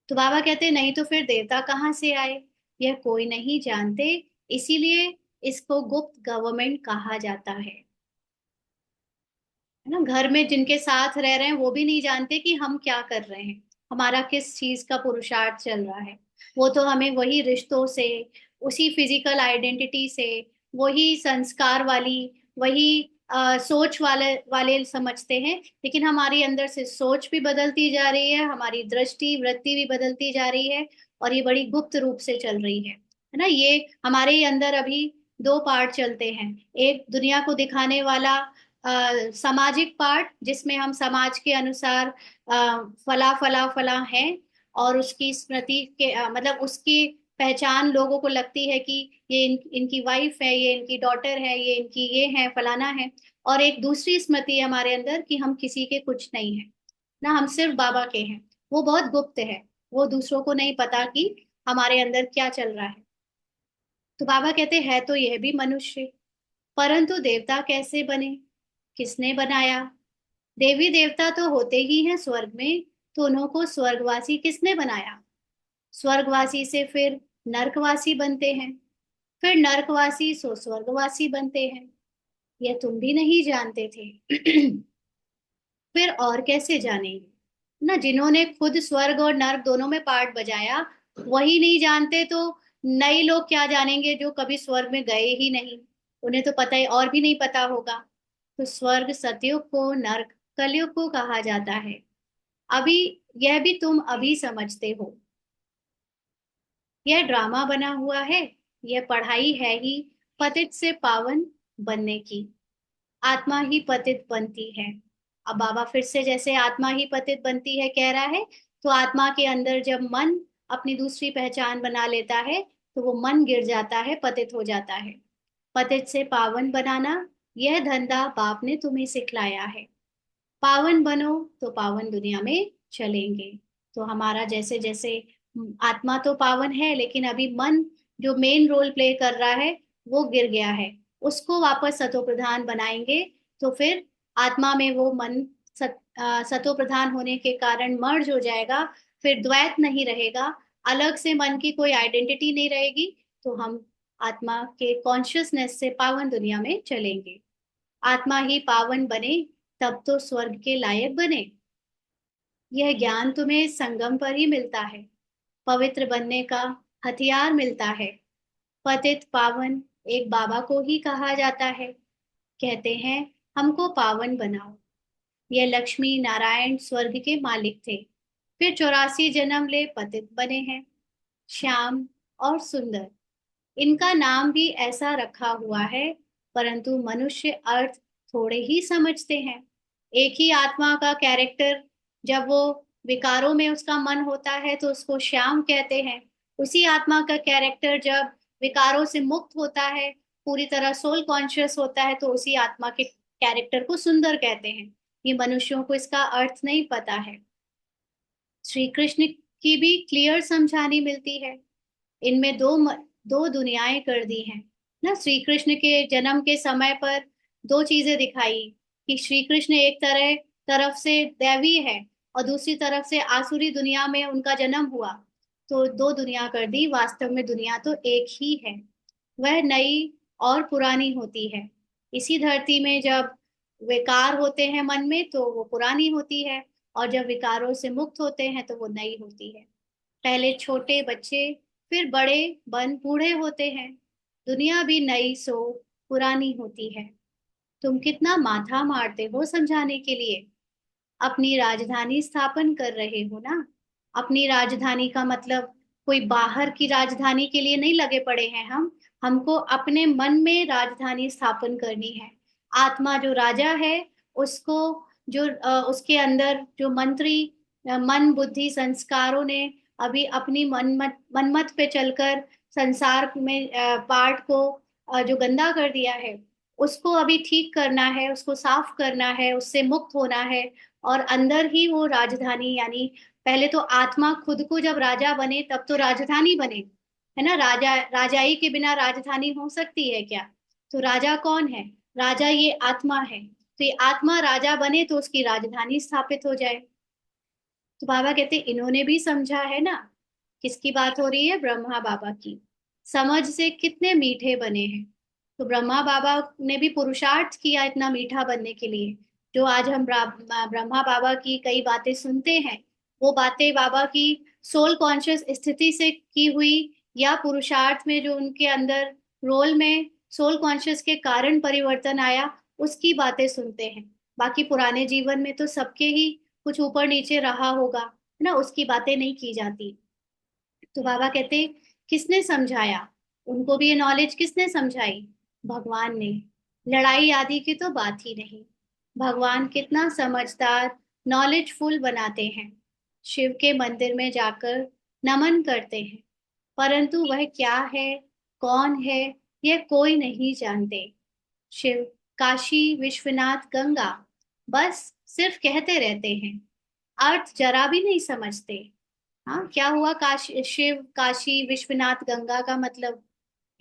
तो बाबा कहते हैं नहीं तो फिर देवता कहाँ से आए? यह कोई नहीं जानते। इसीलिए इसको गुप्त गवर्नमेंट कहा जाता है ना। घर में जिनके साथ रह रहे हैं वो भी नहीं जानते कि हम क्या कर रहे हैं, हमारा किस चीज का पुरुषार्थ चल रहा है। वो तो हमें वही रिश्तों से, उसी फिजिकल आइडेंटिटी से, वही संस्कार वाली, वही सोच वाले वाले समझते हैं। लेकिन हमारी अंदर से सोच भी बदलती जा रही है, हमारी दृष्टि वृत्ति भी बदलती जा रही है, और ये बड़ी गुप्त रूप से चल रही है ना। ये हमारे ही अंदर अभी दो पार्ट चलते हैं। एक दुनिया को दिखाने वाला सामाजिक पार्ट, जिसमें हम समाज के अनुसार फला फला फला है, और उसकी स्मृति के मतलब उसकी पहचान लोगों को लगती है कि ये इनकी वाइफ है, ये इनकी डॉटर है, ये इनकी ये है, फलाना है। और एक दूसरी स्मृति है हमारे अंदर कि हम किसी के कुछ नहीं है ना, हम सिर्फ बाबा के हैं। वो बहुत गुप्त है, वो दूसरों को नहीं पता कि हमारे अंदर क्या चल रहा है। तो बाबा कहते हैं तो यह भी मनुष्य, परंतु देवता कैसे बने, किसने बनाया? देवी देवता तो होते ही हैं स्वर्ग में, तो उन्हों को स्वर्गवासी किसने बनाया? स्वर्गवासी से फिर नरकवासी बनते हैं, फिर नरकवासी सो स्वर्गवासी बनते हैं। यह तुम भी नहीं जानते थे। फिर और कैसे जानेंगे ना, जिन्होंने खुद स्वर्ग और नर्क दोनों में पार्ट बजाया, वही नहीं जानते तो नए लोग क्या जानेंगे जो कभी स्वर्ग में गए ही नहीं। उन्हें तो पता ही और भी नहीं पता होगा। तो स्वर्ग सतयुग को, नर्क कलयुग को कहा जाता है। अभी यह भी तुम अभी समझते हो। यह ड्रामा बना हुआ है, यह पढ़ाई है ही पतित से पावन बनने की। आत्मा ही पतित बनती है। अब बाबा फिर से जैसे आत्मा ही पतित बनती है कह रहा है, तो आत्मा के अंदर जब मन अपनी दूसरी पहचान बना लेता है, तो वो मन गिर जाता है, पतित हो जाता है। पतित से पावन बनाना, यह धंधा बाप ने तुम्हें सिखलाया है। पावन बनो तो पावन दुनिया में चलेंगे। तो हमारा जैसे जैसे आत्मा तो पावन है, लेकिन अभी मन जो मेन रोल प्ले कर रहा है वो गिर गया है। उसको वापस सतो प्रधान बनाएंगे, तो फिर आत्मा में वो मन सतो प्रधान होने के कारण मर्ज हो जाएगा। फिर द्वैत नहीं रहेगा, अलग से मन की कोई आइडेंटिटी नहीं रहेगी। तो हम आत्मा के कॉन्शियसनेस से पावन दुनिया में चलेंगे। आत्मा ही पावन बने, तब तो स्वर्ग के लायक बने। यह ज्ञान तुम्हें संगम पर ही मिलता है, पवित्र बनने का हथियार मिलता है। पतित पावन एक बाबा को ही कहा जाता है। कहते हैं हमको पावन बनाओ। यह लक्ष्मी नारायण स्वर्ग के मालिक थे, फिर 84 जन्म ले पतित बने हैं, श्याम और सुंदर। इनका नाम भी ऐसा रखा हुआ है, परंतु मनुष्य अर्थ थोड़े ही समझते हैं। एक ही आत्मा का कैरेक्टर, जब वो विकारों में उसका मन होता है तो उसको श्याम कहते हैं। उसी आत्मा का कैरेक्टर जब विकारों से मुक्त होता है, पूरी तरह सोल कॉन्शियस होता है, तो उसी आत्मा के कैरेक्टर को सुंदर कहते हैं। ये मनुष्यों को इसका अर्थ नहीं पता है। श्री कृष्ण की भी क्लियर समझानी मिलती है। इनमें दो दुनियाएं कर दी हैं ना। श्री कृष्ण के जन्म के समय पर दो चीजें दिखाई कि श्री कृष्ण एक तरफ से दैवी है और दूसरी तरफ से आसुरी दुनिया में उनका जन्म हुआ। तो दो दुनिया कर दी, वास्तव में दुनिया तो एक ही है। वह नई और पुरानी होती है। इसी धरती में जब विकार होते हैं मन में तो वो पुरानी होती है, और जब विकारों से मुक्त होते हैं तो वो नई होती है। पहले छोटे बच्चे, फिर बड़े बन बूढ़े होते हैं। दुनिया भी नई सो पुरानी होती है। तुम कितना माथा मारते हो समझाने के लिए। अपनी राजधानी स्थापन कर रहे हो ना। अपनी राजधानी का मतलब कोई बाहर की राजधानी के लिए नहीं लगे पड़े हैं हम। हमको अपने मन में राजधानी स्थापन करनी है। आत्मा जो राजा है, उसको जो उसके अंदर जो मंत्री मन बुद्धि संस्कारों ने अभी अपनी मनमत पे चलकर संसार में पार्ट को जो गंदा कर दिया है, उसको अभी ठीक करना है, उसको साफ करना है, उससे मुक्त होना है। और अंदर ही वो राजधानी, यानी पहले तो आत्मा खुद को जब राजा बने तब तो राजधानी बने, है ना। राजा राजाई के बिना राजधानी हो सकती है क्या? तो राजा कौन है? राजा ये आत्मा है। तो ये आत्मा राजा बने तो उसकी राजधानी स्थापित हो जाए। तो बाबा कहते इन्होंने भी समझा है ना। किसकी बात हो रही है? ब्रह्मा बाबा की। समझ से कितने मीठे बने हैं। तो ब्रह्मा बाबा ने भी पुरुषार्थ किया इतना मीठा बनने के लिए। जो आज हम ब्रह्मा बाबा की कई बातें सुनते हैं, वो बातें बाबा की सोल कॉन्शियस स्थिति से की हुई, या पुरुषार्थ में जो उनके अंदर रोल में सोल कॉन्शियस के कारण परिवर्तन आया, उसकी बातें सुनते हैं। बाकी पुराने जीवन में तो सबके ही कुछ ऊपर नीचे रहा होगा, है ना, उसकी बातें नहीं की जाती। तो बाबा कहते किसने समझाया? उनको भी ये नॉलेज किसने समझाई? भगवान ने। लड़ाई आदि की तो बात ही नहीं। भगवान कितना समझदार, नॉलेजफुल बनाते हैं। शिव के मंदिर में जाकर नमन करते हैं, परंतु वह क्या है, कौन है, यह कोई नहीं जानते। शिव, काशी विश्वनाथ गंगा, बस सिर्फ कहते रहते हैं, अर्थ जरा भी नहीं समझते। हाँ, क्या हुआ? काशी, शिव, काशी विश्वनाथ गंगा का मतलब,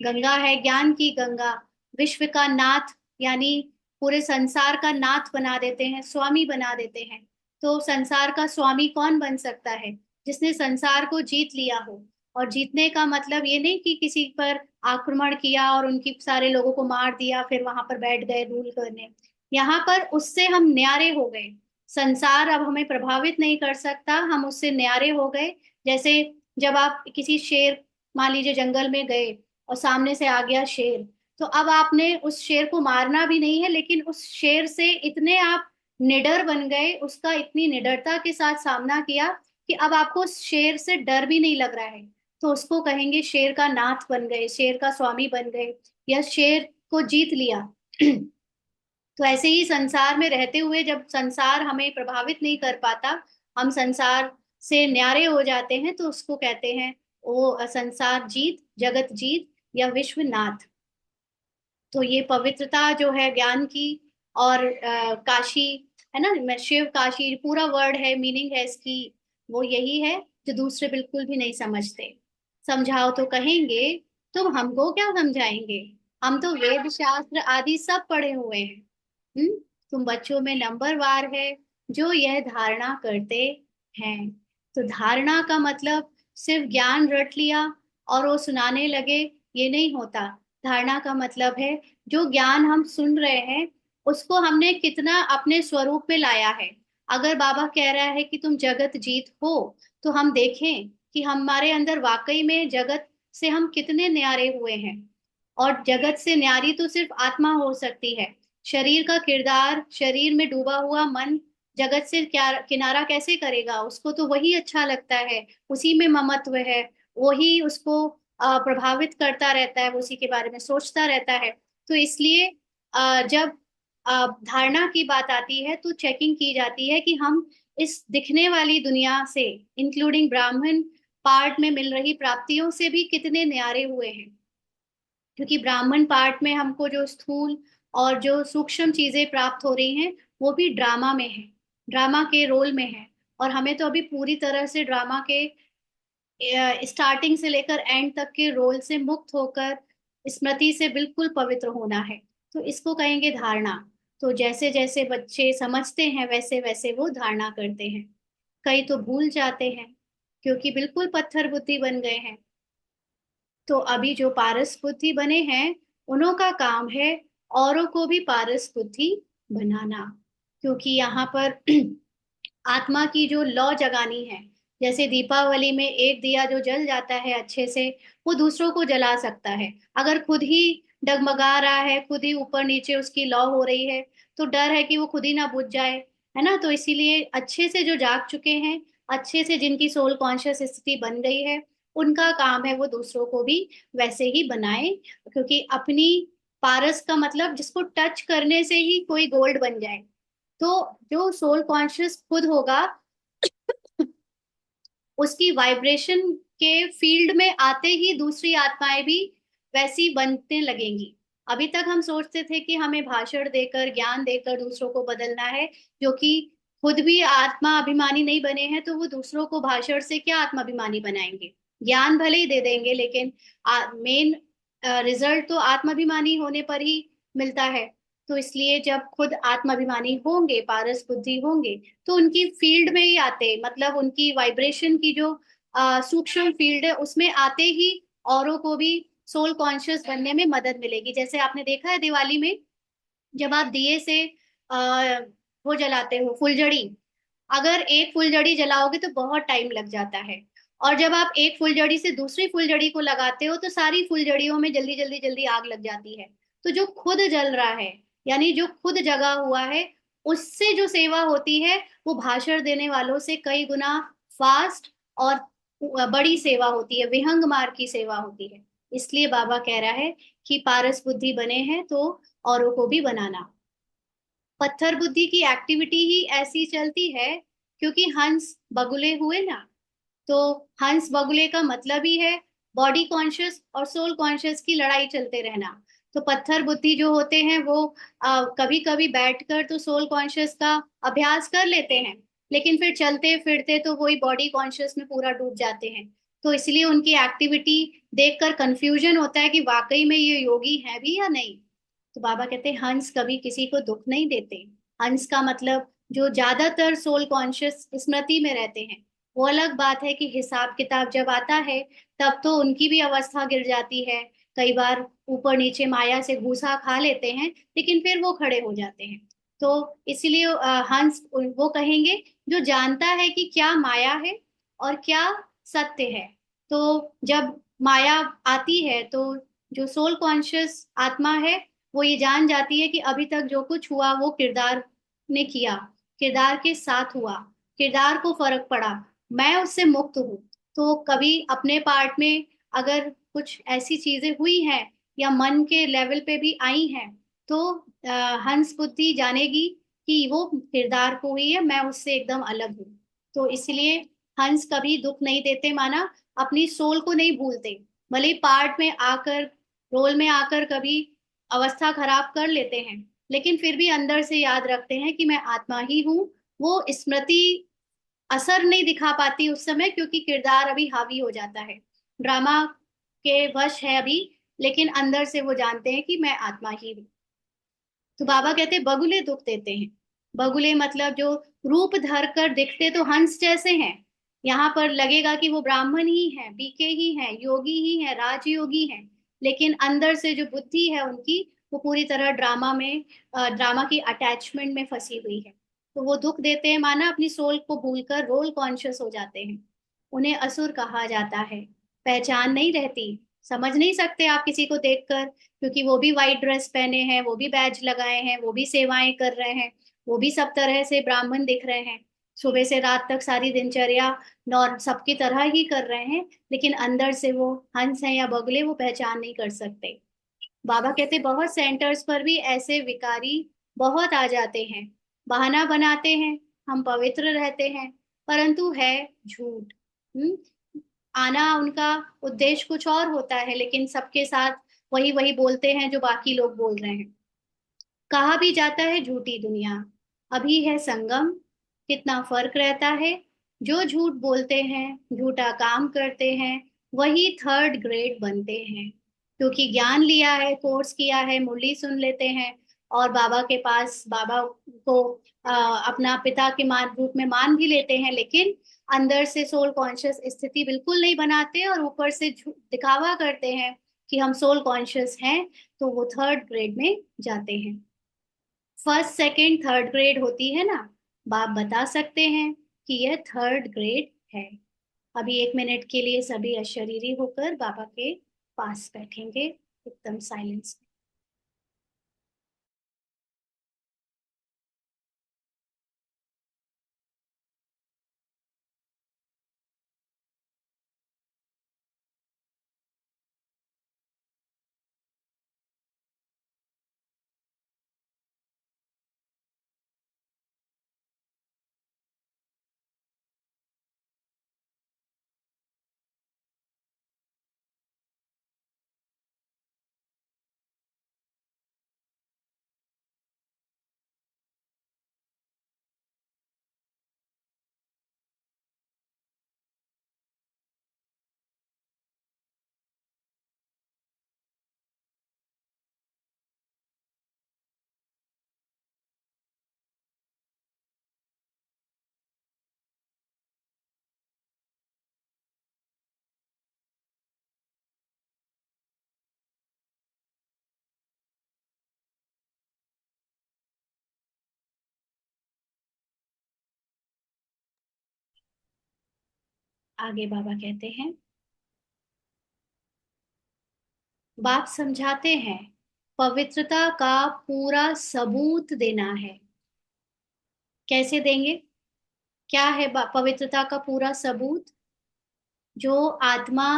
गंगा है ज्ञान की गंगा। विश्व का नाथ, यानी पूरे संसार का नाथ बना देते हैं, स्वामी बना देते हैं। तो संसार का स्वामी कौन बन सकता है? जिसने संसार को जीत लिया हो। और जीतने का मतलब ये नहीं कि किसी पर आक्रमण किया और उनकी सारे लोगों को मार दिया फिर वहां पर बैठ गए रूल करने। यहाँ पर उससे हम न्यारे हो गए। संसार अब हमें प्रभावित नहीं कर सकता, हम उससे न्यारे हो गए। जैसे जब आप किसी शेर, मान लीजिए जंगल में गए और सामने से आ गया शेर, तो अब आपने उस शेर को मारना भी नहीं है, लेकिन उस शेर से इतने आप निडर बन गए, उसका इतनी निडरता के साथ सामना किया कि अब आपको उस शेर से डर भी नहीं लग रहा है। तो उसको कहेंगे शेर का नाथ बन गए, शेर का स्वामी बन गए, या शेर को जीत लिया। तो ऐसे ही संसार में रहते हुए जब संसार हमें प्रभावित नहीं कर पाता, हम संसार से न्यारे हो जाते हैं, तो उसको कहते हैं वो संसार जीत, जगत जीत, या विश्वनाथ। तो ये पवित्रता जो है ज्ञान की, और काशी, है ना, मैं शिव काशी पूरा वर्ड है, मीनिंग है इसकी, वो यही है जो दूसरे बिल्कुल भी नहीं समझते। समझाओ तो कहेंगे तुम हमको क्या समझाएंगे, हम तो वेद शास्त्र आदि सब पढ़े हुए हैं। हम्म। तुम बच्चों में नंबर वार है जो यह धारणा करते हैं। तो धारणा का मतलब सिर्फ ज्ञान रट लिया और वो सुनाने लगे, ये नहीं होता। धारणा का मतलब है जो ज्ञान हम सुन रहे हैं, उसको हमने कितना अपने स्वरूप में लाया है। अगर बाबा कह रहा है कि तुम जगत जीत हो, तो हम देखें कि हमारे अंदर वाकई में जगत से हम कितने न्यारे हुए हैं। और जगत से न्यारी तो सिर्फ आत्मा हो सकती है। शरीर का किरदार, शरीर में डूबा हुआ मन जगत से क्या किनारा कैसे करेगा? उसको तो वही अच्छा लगता है, उसी में ममत्व है, वही उसको प्रभावित करता रहता है, वो उसी के बारे में सोचता रहता है। तो इसलिए जब धारणा की बात आती है तो चेकिंग की जाती है कि हम इस दिखने वाली दुनिया से, इंक्लूडिंग ब्राह्मण पार्ट में मिल रही प्राप्तियों से भी कितने न्यारे हुए हैं। क्योंकि ब्राह्मण पार्ट में हमको जो स्थूल और जो सूक्ष्म चीजें प्राप्त हो रही हैं, वो भी ड्रामा में है, ड्रामा के रोल में है। और हमें तो अभी पूरी तरह से ड्रामा के स्टार्टिंग से लेकर एंड तक के रोल से मुक्त होकर स्मृति से बिल्कुल पवित्र होना है। तो इसको कहेंगे धारणा। तो जैसे जैसे बच्चे समझते हैं वैसे वैसे वो धारणा करते हैं। कई तो भूल जाते हैं क्योंकि बिल्कुल पत्थर बुद्धि बन गए हैं। तो अभी जो पारस बुद्धि बने हैं उन्हों का काम है औरों को भी पारस बुद्धि बनाना। क्योंकि यहाँ पर आत्मा की जो लौ जगानी है, जैसे दीपावली में एक दिया जो जल जाता है अच्छे से, वो दूसरों को जला सकता है। अगर खुद ही डगमगा रहा है, खुद ही ऊपर नीचे उसकी लौ हो रही है, तो डर है कि वो खुद ही ना बुझ जाए, है ना। तो इसीलिए अच्छे से जो जाग चुके हैं, अच्छे से जिनकी सोल कॉन्शियस स्थिति बन गई है, उनका काम है वो दूसरों को भी वैसे ही बनाए। क्योंकि अपनी पारस का मतलब जिसको टच करने से ही कोई गोल्ड बन जाए। तो जो सोल कॉन्शियस खुद होगा उसकी वाइब्रेशन के फील्ड में आते ही दूसरी आत्माएं भी वैसी बनने लगेंगी। अभी तक हम सोचते थे कि हमें भाषण देकर ज्ञान देकर दूसरों को बदलना है, जो कि खुद भी आत्मा अभिमानी नहीं बने हैं, तो वो दूसरों को भाषण से क्या आत्माभिमानी बनाएंगे। ज्ञान भले ही दे देंगे लेकिन मेन रिजल्ट तो आत्माभिमानी होने पर ही मिलता है। तो इसलिए जब खुद आत्माभिमानी होंगे, पारस बुद्धि होंगे, तो उनकी फील्ड में ही आते, मतलब उनकी वाइब्रेशन की जो सूक्ष्म फील्ड है उसमें आते ही औरों को भी सोल कॉन्शियस बनने में मदद मिलेगी। जैसे आपने देखा है दिवाली में जब आप दिए से आ, वो जलाते हो फुलझड़ी, अगर एक फुलझड़ी जलाओगे तो बहुत टाइम लग जाता है। और जब आप एक फुलझड़ी से दूसरी फुलझड़ी को लगाते हो तो सारी फुलझड़ियों में जल्दी जल्दी जल्दी आग लग जाती है। तो जो खुद जल रहा है, यानी जो खुद जगा हुआ है, उससे जो सेवा होती है वो भाषण देने वालों से कई गुना फास्ट और बड़ी सेवा होती है, विहंग मार्ग की सेवा होती है। इसलिए बाबा कह रहा है कि पारस बुद्धि बने हैं तो औरों को भी बनाना। पत्थर बुद्धि की एक्टिविटी ही ऐसी चलती है क्योंकि हंस बगुले हुए ना। तो हंस बगुले का मतलब ही है बॉडी कॉन्शियस और सोल कॉन्शियस की लड़ाई चलते रहना। तो पत्थर बुद्धि जो होते हैं वो कभी कभी बैठकर तो सोल कॉन्शियस का अभ्यास कर लेते हैं, लेकिन फिर चलते फिरते तो वही बॉडी कॉन्शियस में पूरा डूब जाते हैं। तो इसलिए उनकी एक्टिविटी देखकर कंफ्यूजन होता है कि वाकई में ये योगी है भी या नहीं। तो बाबा कहते हैं हंस कभी किसी को दुख नहीं देते। हंस का मतलब जो ज्यादातर सोल कॉन्शियस स्मृति में रहते हैं। वो अलग बात है कि हिसाब किताब जब आता है तब तो उनकी भी अवस्था गिर जाती है। कई बार ऊपर नीचे माया से घूसा खा लेते हैं, लेकिन फिर वो खड़े हो जाते हैं। तो इसीलिए हंस वो कहेंगे जो जानता है कि क्या माया है और क्या सत्य है। तो जब माया आती है तो जो सोल कॉन्शियस आत्मा है वो ये जान जाती है कि अभी तक जो कुछ हुआ वो किरदार ने किया, किरदार के साथ हुआ, किरदार को फर्क पड़ा, मैं उससे मुक्त हूँ। तो कभी अपने पार्ट में अगर कुछ ऐसी चीजें हुई हैं या मन के लेवल पे भी आई हैं, तो हंस बुद्धि जानेगी कि वो किरदार को हुई है, मैं उससे एकदम अलग हूँ। तो इसलिए हंस कभी दुख नहीं देते, माना अपनी सोल को नहीं भूलते। भले ही पार्ट में आकर, रोल में आकर कभी अवस्था खराब कर लेते हैं, लेकिन फिर भी अंदर से याद रखते हैं कि मैं आत्मा ही हूँ। वो स्मृति असर नहीं दिखा पाती उस समय क्योंकि किरदार अभी हावी हो जाता है, ड्रामा के वश है अभी, लेकिन अंदर से वो जानते हैं कि मैं आत्मा ही हूँ। तो बाबा कहते हैं बगुले दुख देते हैं। बगुले मतलब जो रूप धर कर दिखते तो हंस जैसे हैं, यहाँ पर लगेगा कि वो ब्राह्मण ही है, बीके ही है, योगी ही है, राजयोगी है, लेकिन अंदर से जो बुद्धि है उनकी वो पूरी तरह ड्रामा में, ड्रामा की अटैचमेंट में फंसी हुई है। तो वो दुख देते हैं, माना अपनी सोल को भूलकर रोल कॉन्शियस हो जाते हैं। उन्हें असुर कहा जाता है। पहचान नहीं रहती, समझ नहीं सकते आप किसी को देखकर, क्योंकि वो भी व्हाइट ड्रेस पहने हैं, वो भी बैज लगाए हैं, वो भी सेवाएं कर रहे हैं, वो भी सब तरह से ब्राह्मण दिख रहे हैं, सुबह से रात तक सारी दिनचर्या नॉर सबकी तरह ही कर रहे हैं, लेकिन अंदर से वो हंस है या बगुले वो पहचान नहीं कर सकते। बाबा कहते बहुत सेंटर्स पर भी ऐसे विकारी बहुत आ जाते हैं, बहाना बनाते हैं हम पवित्र रहते हैं, परंतु है झूठ। हम्म आना उनका उद्देश्य कुछ और होता है, लेकिन सबके साथ वही वही बोलते हैं जो बाकी लोग बोल रहे हैं। कहा भी जाता है झूठी दुनिया, अभी है संगम, कितना फर्क रहता है। जो झूठ बोलते हैं, झूठा काम करते हैं, वही थर्ड ग्रेड बनते हैं। क्योंकि ज्ञान लिया है, कोर्स किया है, मुरली सुन लेते हैं और बाबा के पास बाबा को अपना पिता के मान रूप में मान भी लेते हैं, लेकिन अंदर से सोल कॉन्शियस स्थिति बिल्कुल नहीं बनाते और ऊपर से दिखावा करते हैं कि हम सोल कॉन्शियस हैं, तो वो थर्ड ग्रेड में जाते हैं। फर्स्ट सेकंड थर्ड ग्रेड होती है ना, बाप बता सकते हैं कि यह थर्ड ग्रेड है। अभी 1 मिनट के लिए सभी अशरीरी होकर बाबा के पास बैठेंगे, एकदम साइलेंस में। आगे बाबा कहते हैं, बाप समझाते हैं, पवित्रता का पूरा सबूत देना है। कैसे देंगे? क्या है पवित्रता का पूरा सबूत? जो आत्मा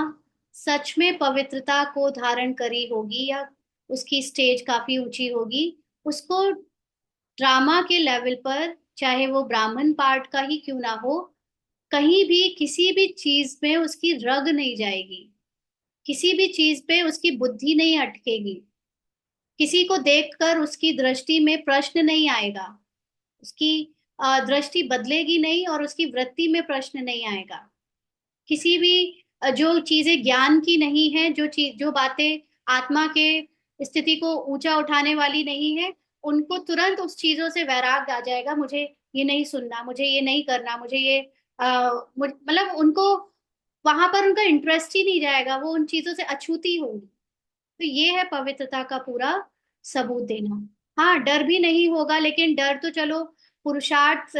सच में पवित्रता को धारण करी होगी या उसकी स्टेज काफी ऊंची होगी, उसको ड्रामा के लेवल पर, चाहे वो ब्राह्मण पार्ट का ही क्यों ना हो, कहीं भी किसी भी चीज में उसकी रग नहीं जाएगी, किसी भी चीज पे उसकी बुद्धि नहीं अटकेगी, किसी को देखकर उसकी दृष्टि में प्रश्न नहीं आएगा, उसकी दृष्टि बदलेगी नहीं और उसकी वृत्ति में प्रश्न नहीं आएगा। किसी भी जो चीजें ज्ञान की नहीं है, जो बातें आत्मा के स्थिति को ऊंचा उठाने वाली नहीं है, उनको तुरंत उस चीजों से वैराग आ जाएगा। मुझे ये नहीं सुनना, मुझे ये नहीं करना, मुझे ये मतलब उनको वहां पर उनका इंटरेस्ट ही नहीं जाएगा, वो उन चीजों से अछूती होंगी। तो ये है पवित्रता का पूरा सबूत देना। हाँ, डर भी नहीं होगा, लेकिन डर तो चलो पुरुषार्थ,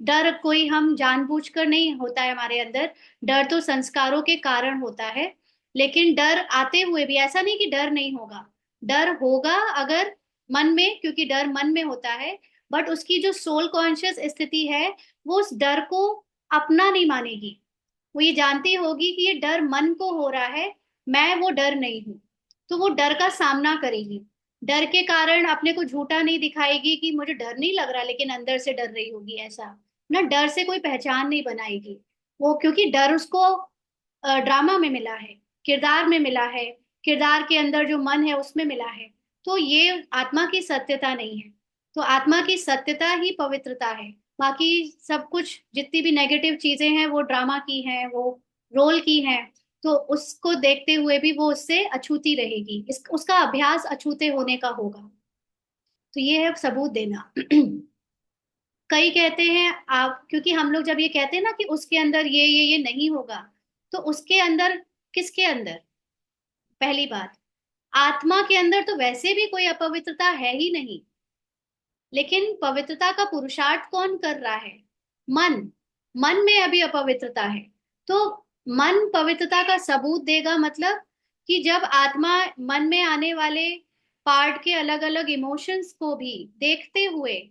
डर कोई हम जानबूझकर नहीं होता है हमारे अंदर, डर तो संस्कारों के कारण होता है। लेकिन डर आते हुए भी ऐसा नहीं कि डर नहीं होगा, डर होगा अगर मन में, क्योंकि डर मन में होता है। बट उसकी जो सोल कॉन्शियस स्थिति है, वो उस डर को अपना नहीं मानेगी। वो ये जानती होगी कि ये डर मन को हो रहा है, मैं वो डर नहीं हूं। तो वो डर का सामना करेगी, डर के कारण अपने को झूठा नहीं दिखाएगी कि मुझे डर नहीं लग रहा, लेकिन अंदर से डर रही होगी, ऐसा ना। डर से कोई पहचान नहीं बनाएगी वो, क्योंकि डर उसको ड्रामा में मिला है, किरदार में मिला है, किरदार के अंदर जो मन है उसमें मिला है। तो ये आत्मा की सत्यता नहीं है। तो आत्मा की सत्यता ही पवित्रता है। बाकी सब कुछ जितनी भी नेगेटिव चीजें हैं वो ड्रामा की हैं, वो रोल की हैं। तो उसको देखते हुए भी वो उससे अछूती रहेगी, उसका अभ्यास अछूते होने का होगा। तो ये है सबूत देना। कई कहते हैं आप, क्योंकि हम लोग जब ये कहते हैं ना कि उसके अंदर ये नहीं होगा, तो उसके अंदर, किसके अंदर? पहली बात, आत्मा के अंदर तो वैसे भी कोई अपवित्रता है ही नहीं। लेकिन पवित्रता का पुरुषार्थ कौन कर रहा है? मन। मन में अभी अपवित्रता है। तो मन पवित्रता का सबूत देगा, मतलब कि जब आत्मा मन में आने वाले पार्ट के अलग अलग इमोशंस को भी देखते हुए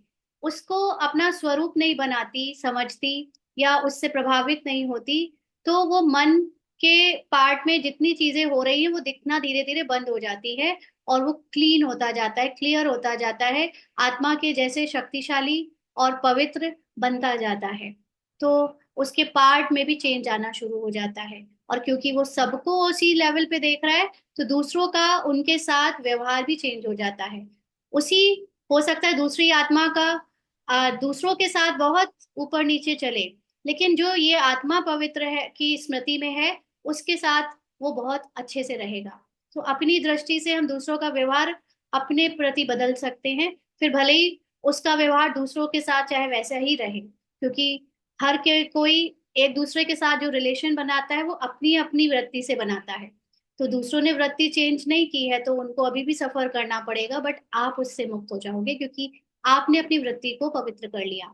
उसको अपना स्वरूप नहीं बनाती, समझती या उससे प्रभावित नहीं होती, तो वो मन के पार्ट में जितनी चीजें हो रही हैं वो दिखना धीरे धीरे बंद हो जाती है और वो क्लीन होता जाता है, क्लियर होता जाता है, आत्मा के जैसे शक्तिशाली और पवित्र बनता जाता है। तो उसके पार्ट में भी चेंज आना शुरू हो जाता है। और क्योंकि वो सबको उसी लेवल पे देख रहा है, तो दूसरों का उनके साथ व्यवहार भी चेंज हो जाता है। उसी, हो सकता है दूसरी आत्मा का दूसरों के साथ बहुत ऊपर नीचे चले, लेकिन जो ये आत्मा पवित्र है की स्मृति में है, उसके साथ वो बहुत अच्छे से रहेगा। तो अपनी दृष्टि से हम दूसरों का व्यवहार अपने प्रति बदल सकते हैं, फिर भले ही उसका व्यवहार दूसरों के साथ चाहे वैसा ही रहे, क्योंकि हर के कोई एक दूसरे के साथ जो रिलेशन बनाता है वो अपनी अपनी वृत्ति से बनाता है। तो दूसरों ने वृत्ति चेंज नहीं की है तो उनको अभी भी सफर करना पड़ेगा, बट आप उससे मुक्त हो जाओगे क्योंकि आपने अपनी वृत्ति को पवित्र कर लिया।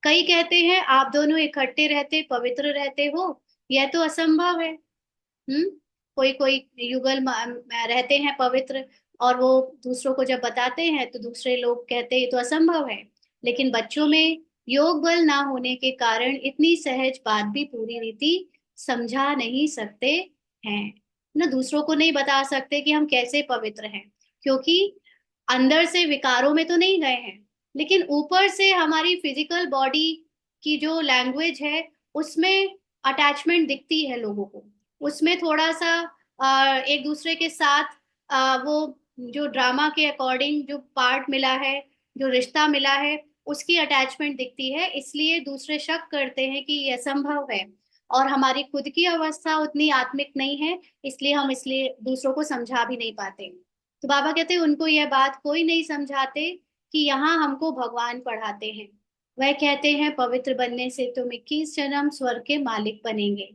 कई कहते हैं आप दोनों इकट्ठे रहते पवित्र रहते हो, यह तो असंभव है। हम्म। कोई कोई युगल रहते हैं पवित्र, और वो दूसरों को जब बताते हैं तो दूसरे लोग कहते हैं ये तो असंभव है। लेकिन बच्चों में योग बल ना होने के कारण इतनी सहज बात भी पूरी रीति समझा नहीं सकते हैं। ना दूसरों को नहीं बता सकते कि हम कैसे पवित्र हैं, क्योंकि अंदर से विकारों में तो नहीं गए हैं, लेकिन ऊपर से हमारी फिजिकल बॉडी की जो लैंग्वेज है उसमें अटैचमेंट दिखती है लोगों को। उसमें थोड़ा सा एक दूसरे के साथ वो जो ड्रामा के अकॉर्डिंग जो पार्ट मिला है, जो रिश्ता मिला है, उसकी अटैचमेंट दिखती है, इसलिए दूसरे शक करते हैं कि ये असंभव है। और हमारी खुद की अवस्था उतनी आत्मिक नहीं है, इसलिए दूसरों को समझा भी नहीं पाते। तो बाबा कहते हैं उनको यह बात कोई नहीं समझाते कि यहाँ हमको भगवान पढ़ाते हैं। वह कहते हैं पवित्र बनने से तुम 21 जन्म स्वर्ग के मालिक बनेंगे।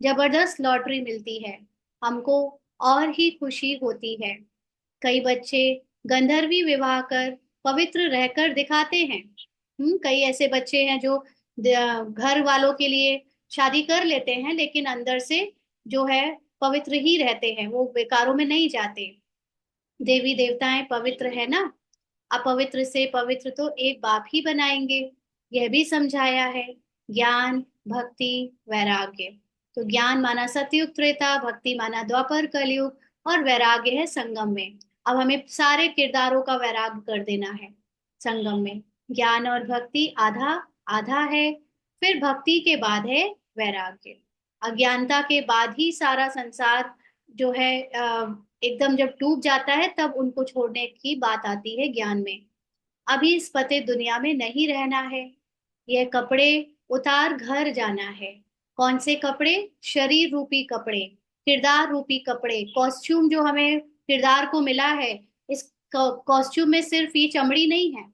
जबरदस्त लॉटरी मिलती है हमको, और ही खुशी होती है। कई बच्चे गंधर्वी विवाह कर पवित्र रहकर दिखाते हैं। कई ऐसे बच्चे हैं जो घर वालों के लिए शादी कर लेते हैं लेकिन अंदर से जो है पवित्र ही रहते हैं, वो विकारों में नहीं जाते। देवी देवताएं पवित्र है ना, अपवित्र से पवित्र तो एक बाप ही बनाएंगे, यह भी समझाया है। ज्ञान भक्ति वैराग्य। तो ज्ञान माना सतयुग त्रेता, भक्ति माना द्वापर कलयुग, और वैराग्य है संगम में। अब हमें सारे किरदारों का वैराग्य कर देना है संगम में। ज्ञान और भक्ति आधा आधा है, फिर भक्ति के बाद है वैराग्य। अज्ञानता के बाद ही सारा संसार जो है एकदम जब डूब जाता है तब उनको छोड़ने की बात आती है ज्ञान में। अभी इस पते दुनिया में नहीं रहना है, यह कपड़े उतार घर जाना है। कौन से कपड़े? शरीर रूपी कपड़े, किरदार रूपी कपड़े, कॉस्ट्यूम जो हमें किरदार को मिला है। इस कॉस्ट्यूम में सिर्फ ये चमड़ी नहीं है,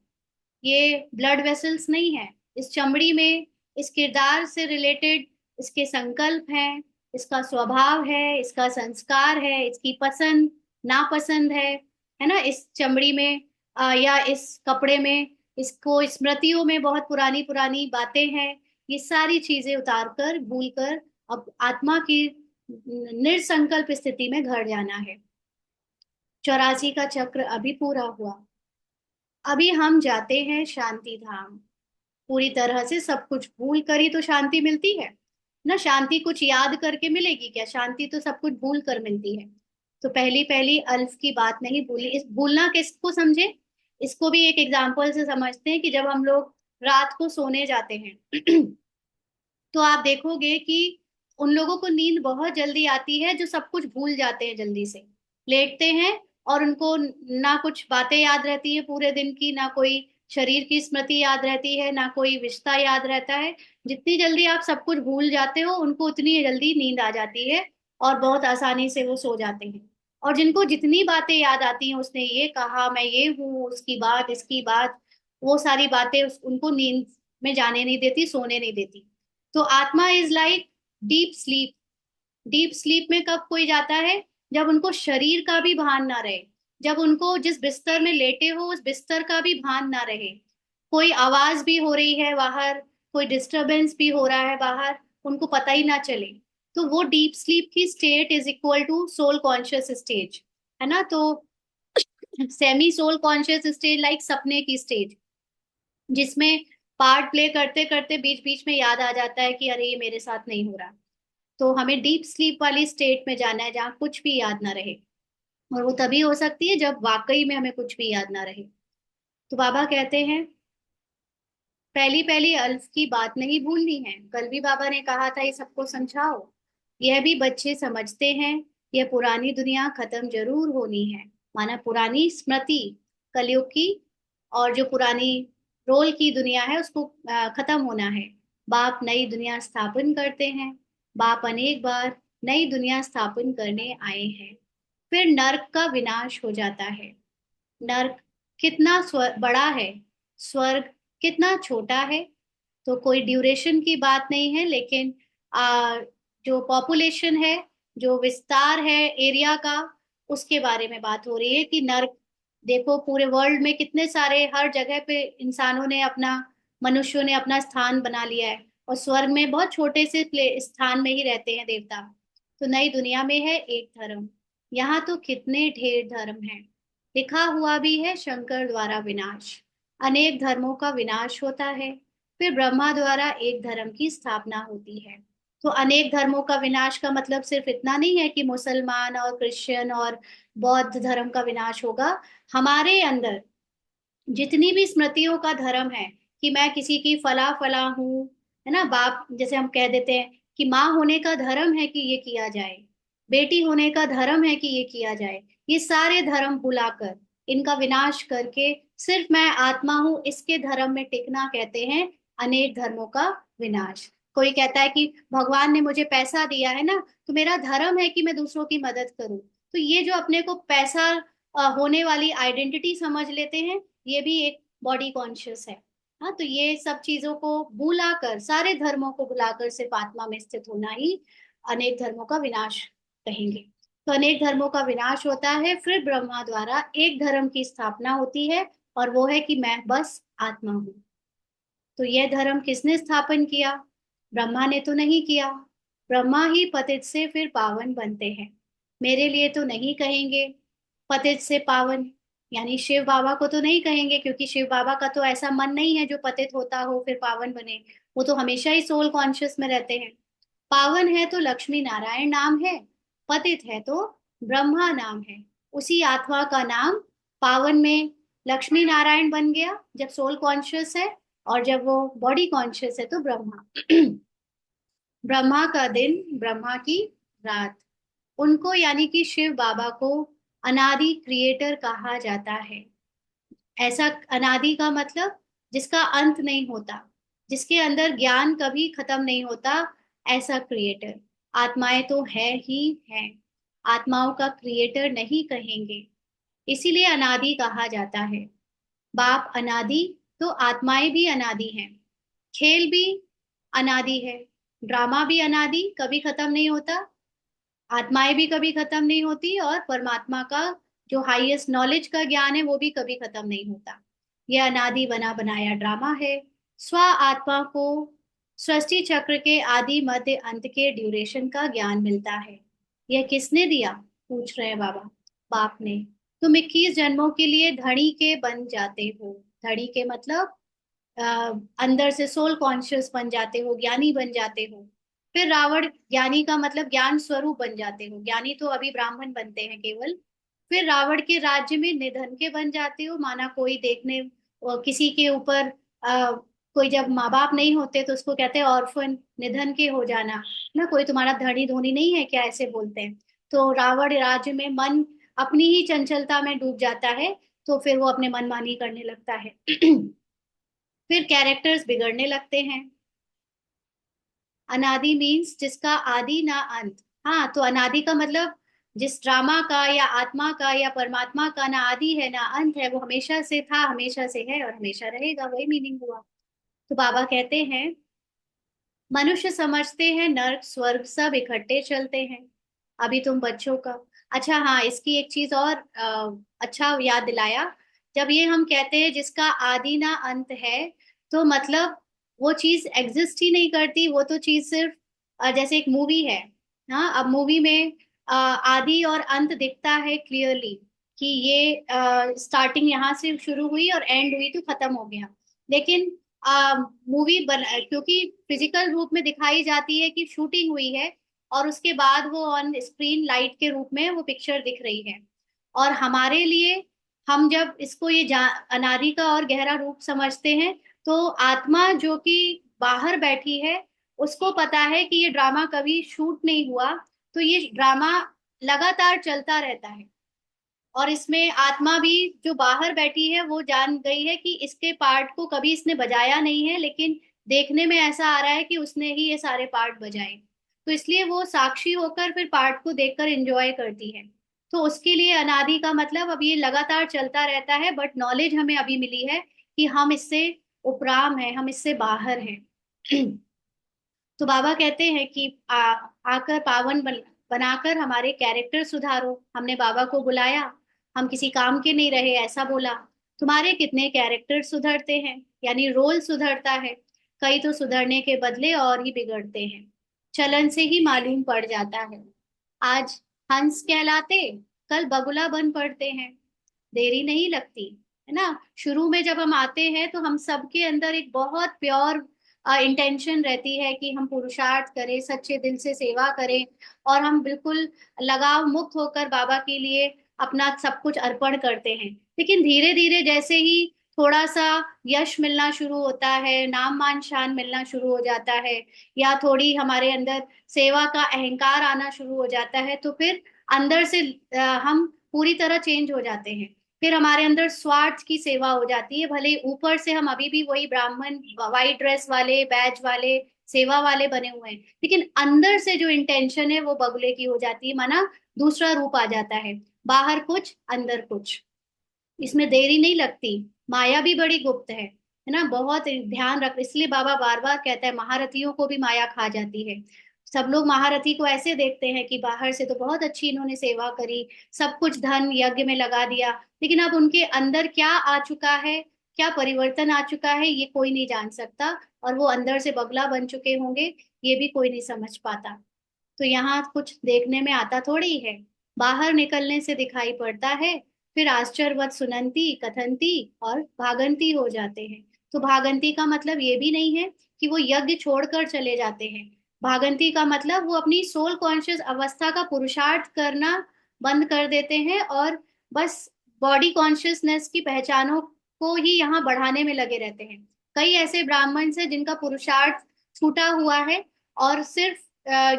ये ब्लड वेसल्स नहीं है। इस चमड़ी में इस किरदार से रिलेटेड इसके संकल्प हैं, इसका स्वभाव है, इसका संस्कार है, इसकी पसंद नापसंद है ना। इस चमड़ी में या इस कपड़े में इसको स्मृतियों में बहुत पुरानी पुरानी बातें हैं। ये सारी चीजें उतार कर भूल कर अब आत्मा की निर्संकल्प स्थिति में घर जाना है। 84 का चक्र अभी पूरा हुआ, अभी हम जाते हैं शांति धाम। पूरी तरह से सब कुछ भूल कर ही तो शांति मिलती है ना। शांति कुछ याद करके मिलेगी क्या? शांति तो सब कुछ भूल कर मिलती है। तो पहली पहली अल्फ की बात नहीं भूली। इस भूलना किसको समझे, इसको भी एक एग्जाम्पल से समझते हैं कि जब हम लोग रात को सोने जाते हैं तो आप देखोगे कि उन लोगों को नींद बहुत जल्दी आती है जो सब कुछ भूल जाते हैं, जल्दी से लेटते हैं और उनको ना कुछ बातें याद रहती है पूरे दिन की, ना कोई शरीर की स्मृति याद रहती है, ना कोई रिश्ता याद रहता है। जितनी जल्दी आप सब कुछ भूल जाते हो उनको उतनी जल्दी नींद आ जाती है और बहुत आसानी से वो सो जाते हैं। और जिनको जितनी बातें याद आती हैं, उसने ये कहा, मैं ये हूँ, उसकी बात, इसकी बात, वो सारी बातें उनको नींद में जाने नहीं देती, सोने नहीं देती। तो आत्मा is like deep sleep. Deep sleep में कब कोई जाता है? जब उनको शरीर का भी भान ना रहे, जब उनको जिस बिस्तर में लेटे हो उस बिस्तर का भी भान ना रहे, कोई आवाज भी हो रही है बाहर, कोई डिस्टरबेंस भी हो रहा है बाहर, उनको पता ही ना चले। तो वो डीप स्लीप की state is equal to soul conscious stage, है ना। तो semi soul conscious stage like सपने की स्टेज, जिसमें पार्ट प्ले करते करते बीच बीच में याद आ जाता है कि अरे ये मेरे साथ नहीं हो रहा। तो हमें डीप स्लीप वाली स्टेट में जाना है जहाँ कुछ भी याद ना रहे, और वो तभी हो सकती है जब वाकई में हमें कुछ भी याद ना रहे। तो बाबा कहते हैं पहली पहली अल्फ की बात नहीं भूलनी है। कल भी बाबा ने कहा था ये सबको समझाओ, यह भी बच्चे समझते हैं। यह पुरानी दुनिया खत्म जरूर होनी है, माना पुरानी स्मृति कलयुग की, और जो पुरानी रोल की दुनिया है उसको खत्म होना है। बाप नई दुनिया स्थापन करते हैं, बाप अनेक बार नई दुनिया स्थापन करने आए हैं। फिर नर्क का विनाश हो जाता है। नर्क कितना बड़ा है, स्वर्ग कितना छोटा है। तो कोई ड्यूरेशन की बात नहीं है, लेकिन जो पॉपुलेशन है, जो विस्तार है एरिया का, उसके बारे में बात हो रही है कि नर्क, देखो पूरे वर्ल्ड में कितने सारे, हर जगह पे इंसानों ने अपना, मनुष्यों ने अपना स्थान बना लिया है, और स्वर्ग में बहुत छोटे से स्थान में ही रहते हैं देवता। तो नई दुनिया में है एक धर्म। यहाँ तो कितने ढेर धर्म हैं। लिखा हुआ भी है शंकर द्वारा विनाश, अनेक धर्मों का विनाश होता है, फिर ब्रह्मा द्वारा एक धर्म की स्थापना होती है। तो अनेक धर्मों का विनाश का मतलब सिर्फ इतना नहीं है कि मुसलमान और क्रिश्चियन और बौद्ध धर्म का विनाश होगा। हमारे अंदर जितनी भी स्मृतियों का धर्म है, कि मैं किसी की फला फला हूँ, है ना, बाप जैसे हम कह देते हैं कि माँ होने का धर्म है कि ये किया जाए, बेटी होने का धर्म है कि ये किया जाए, ये सारे धर्म भुलाकर, इनका विनाश करके सिर्फ मैं आत्मा हूँ इसके धर्म में टिकना कहते हैं अनेक धर्मों का विनाश। कोई कहता है कि भगवान ने मुझे पैसा दिया है ना, तो मेरा धर्म है कि मैं दूसरों की मदद करूं। तो ये जो अपने को पैसा होने वाली आइडेंटिटी समझ लेते हैं, ये भी एक बॉडी कॉन्शियस है। हाँ, तो ये सब चीजों को भुलाकर, सारे धर्मों को भुलाकर सिर्फ आत्मा में स्थित होना ही अनेक धर्मों का विनाश कहेंगे। तो अनेक धर्मों का विनाश होता है, फिर ब्रह्मा द्वारा एक धर्म की स्थापना होती है, और वो है कि मैं बस आत्मा हूँ। तो यह धर्म किसने स्थापन किया? ब्रह्मा ने तो नहीं किया। ब्रह्मा ही पतित से फिर पावन बनते हैं। मेरे लिए तो नहीं कहेंगे पतित से पावन, यानी शिव बाबा को तो नहीं कहेंगे, क्योंकि शिव बाबा का तो ऐसा मन नहीं है जो पतित होता हो फिर पावन बने। वो तो हमेशा ही सोल कॉन्शियस में रहते हैं। पावन है तो लक्ष्मी नारायण नाम है, पतित है तो ब्रह्मा नाम है। उसी आत्मा का नाम पावन में लक्ष्मी नारायण बन गया जब सोल कॉन्शियस है, और जब वो बॉडी कॉन्शियस है तो ब्रह्मा। ब्रह्मा का दिन, ब्रह्मा की रात, उनको यानी कि शिव बाबा को अनादि क्रिएटर कहा जाता है। ऐसा अनादि का मतलब जिसका अंत नहीं होता, जिसके अंदर ज्ञान कभी खत्म नहीं होता, ऐसा क्रिएटर। आत्माएं तो है ही है, आत्माओं का क्रिएटर नहीं कहेंगे, इसीलिए अनादि कहा जाता है। बाप अनादि, तो आत्माएं भी अनादि हैं। खेल भी अनादि है, ड्रामा भी अनादि, कभी खत्म नहीं होता, आत्माएं भी कभी खत्म नहीं होती, और परमात्मा का जो हाईएस्ट नॉलेज का ज्ञान है वो भी कभी खत्म नहीं होता। यह अनादि बना बनाया ड्रामा है। स्व आत्मा को सृष्टि चक्र के आदि मध्य अंत के ड्यूरेशन का ज्ञान मिलता है। यह किसने दिया, पूछ रहे हैं बाबा। बाप ने। तुम 21 जन्मों के लिए धड़ी के बन जाते हो। धड़ी के मतलब अंदर से सोल कॉन्शियस बन जाते हो, ज्ञानी बन जाते हो। फिर रावण, ज्ञानी का मतलब ज्ञान स्वरूप बन जाते हो, ज्ञानी तो अभी ब्राह्मण बनते हैं केवल। फिर रावण के राज्य में निधन के बन जाते हो, माना कोई देखने किसी के ऊपर कोई जब माँ बाप नहीं होते तो उसको कहते हैं ऑर्फन, निधन के हो जाना ना, कोई तुम्हारा धनी धोनी नहीं है क्या, ऐसे बोलते हैं। तो रावण राज्य में मन अपनी ही चंचलता में डूब जाता है, तो फिर वो अपने मनमानी करने लगता है। फिर कैरेक्टर्स बिगड़ने लगते हैं। अनादि मीन्स जिसका आदि ना अंत। हाँ, तो अनादि का मतलब जिस ड्रामा का या आत्मा का या परमात्मा का ना आदि है ना अंत है, वो हमेशा से था, हमेशा से है और हमेशा रहेगा, वही मीनिंग हुआ। तो बाबा कहते हैं मनुष्य समझते हैं नर्क स्वर्ग सब इकट्ठे चलते हैं। अभी तुम बच्चों का, अच्छा हाँ, इसकी एक चीज और अच्छा याद दिलाया। जब ये हम कहते हैं जिसका आदि ना अंत है, तो मतलब वो चीज एग्जिस्ट ही नहीं करती, वो तो चीज सिर्फ जैसे एक मूवी है। हाँ, अब मूवी में आदि और अंत दिखता है क्लियरली, कि ये स्टार्टिंग यहाँ से शुरू हुई और एंड हुई तो खत्म हो गया। लेकिन मूवी बन, क्योंकि फिजिकल रूप में दिखाई जाती है कि शूटिंग हुई है, और उसके बाद वो ऑन स्क्रीन लाइट के रूप में वो पिक्चर दिख रही है। और हमारे लिए, हम जब इसको ये अनादि का और गहरा रूप समझते हैं, तो आत्मा जो कि बाहर बैठी है, उसको पता है कि ये ड्रामा कभी शूट नहीं हुआ, तो ये ड्रामा लगातार चलता रहता है। और इसमें आत्मा भी जो बाहर बैठी है वो जान गई है कि इसके पार्ट को कभी इसने बजाया नहीं है, लेकिन देखने में ऐसा आ रहा है कि उसने ही ये सारे पार्ट बजाए। तो इसलिए वो साक्षी होकर फिर पार्ट को देखकर एंजॉय करती है। तो उसके लिए अनादि का मतलब अब ये लगातार चलता रहता है, बट नॉलेज हमें अभी मिली है कि हम इससे उपराम है, हम इससे बाहर हैं। तो बाबा कहते हैं कि आकर पावन बनाकर हमारे कैरेक्टर सुधारो। हमने बाबा को बुलाया, हम किसी काम के नहीं रहे, ऐसा बोला। तुम्हारे कितने कैरेक्टर सुधरते हैं, यानी रोल सुधरता है। कई तो सुधरने के बदले और ही बिगड़ते हैं, चलन से ही मालूम पड़ जाता है। आज हंस कहलाते, कल बगुला बन पड़ते हैं। देरी नहीं लगती, है ना। शुरू में जब हम आते हैं तो हम सबके अंदर एक बहुत प्योर इंटेंशन रहती है कि हम पुरुषार्थ करें, सच्चे दिल से सेवा करें, और हम बिल्कुल लगाव मुक्त होकर बाबा के लिए अपना सब कुछ अर्पण करते हैं। लेकिन धीरे धीरे जैसे ही थोड़ा सा यश मिलना शुरू होता है, नाम मान शान मिलना शुरू हो जाता है, या थोड़ी हमारे अंदर सेवा का अहंकार आना शुरू हो जाता है, तो फिर अंदर से हम पूरी तरह चेंज हो जाते हैं। फिर हमारे अंदर स्वार्थ की सेवा हो जाती है। भले ऊपर से हम अभी भी वही ब्राह्मण, वाइट ड्रेस वाले, बैज वाले, सेवा वाले बने हुए हैं, लेकिन अंदर से जो इंटेंशन है वो बगुले की हो जाती है, माना दूसरा रूप आ जाता है। बाहर कुछ अंदर कुछ, इसमें देरी नहीं लगती। माया भी बड़ी गुप्त है ना, बहुत ध्यान रख। इसलिए बाबा बार बार कहता है महारथियों को भी माया खा जाती है। सब लोग महारथी को ऐसे देखते हैं कि बाहर से तो बहुत अच्छी इन्होंने सेवा करी, सब कुछ धन यज्ञ में लगा दिया, लेकिन अब उनके अंदर क्या आ चुका है, क्या परिवर्तन आ चुका है, ये कोई नहीं जान सकता। और वो अंदर से बगला बन चुके होंगे, ये भी कोई नहीं समझ पाता। तो यहाँ कुछ देखने में आता थोड़ी है, बाहर निकलने से दिखाई पड़ता है। फिर आश्चर्यवत सुनंती कथंती और भागंती हो जाते हैं। तो भागंती का मतलब ये भी नहीं है कि वो यज्ञ छोड़कर चले जाते हैं। भागंती का मतलब वो अपनी सोल कॉन्शियस अवस्था का पुरुषार्थ करना बंद कर देते हैं, और बस बॉडी कॉन्शियसनेस की पहचानों को ही यहाँ बढ़ाने में लगे रहते हैं। कई ऐसे ब्राह्मण हैं जिनका पुरुषार्थ छूटा हुआ है, और सिर्फ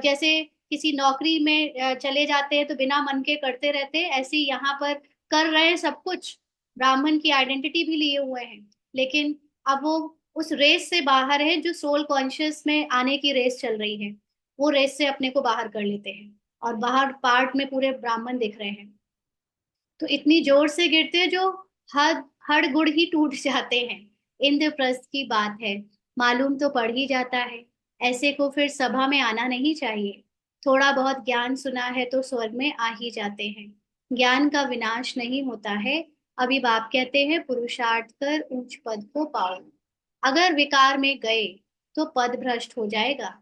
जैसे किसी नौकरी में चले जाते हैं तो बिना मन के करते रहते हैं, ऐसे ही यहाँ पर कर रहे हैं सब कुछ, ब्राह्मण की आइडेंटिटी भी लिए हुए हैं, लेकिन अब वो उस रेस से बाहर है जो सोल कॉन्शियस में आने की रेस चल रही है। वो रेस से अपने को बाहर कर लेते हैं, और बाहर पार्ट में पूरे ब्राह्मण दिख रहे हैं। तो इतनी जोर से गिरते हैं जो हद हड़ गुड़ ही टूट जाते हैं। इंद्रप्रस्थ की बात है, मालूम तो पड़ ही जाता है। ऐसे को फिर सभा में आना नहीं चाहिए। थोड़ा बहुत ज्ञान सुना है तो स्वर्ग में आ ही जाते हैं। ज्ञान का विनाश नहीं होता है। अभी बाप कहते हैं पुरुषार्थ कर उच्च पद को पाओ। अगर विकार में गए तो पद भ्रष्ट हो जाएगा।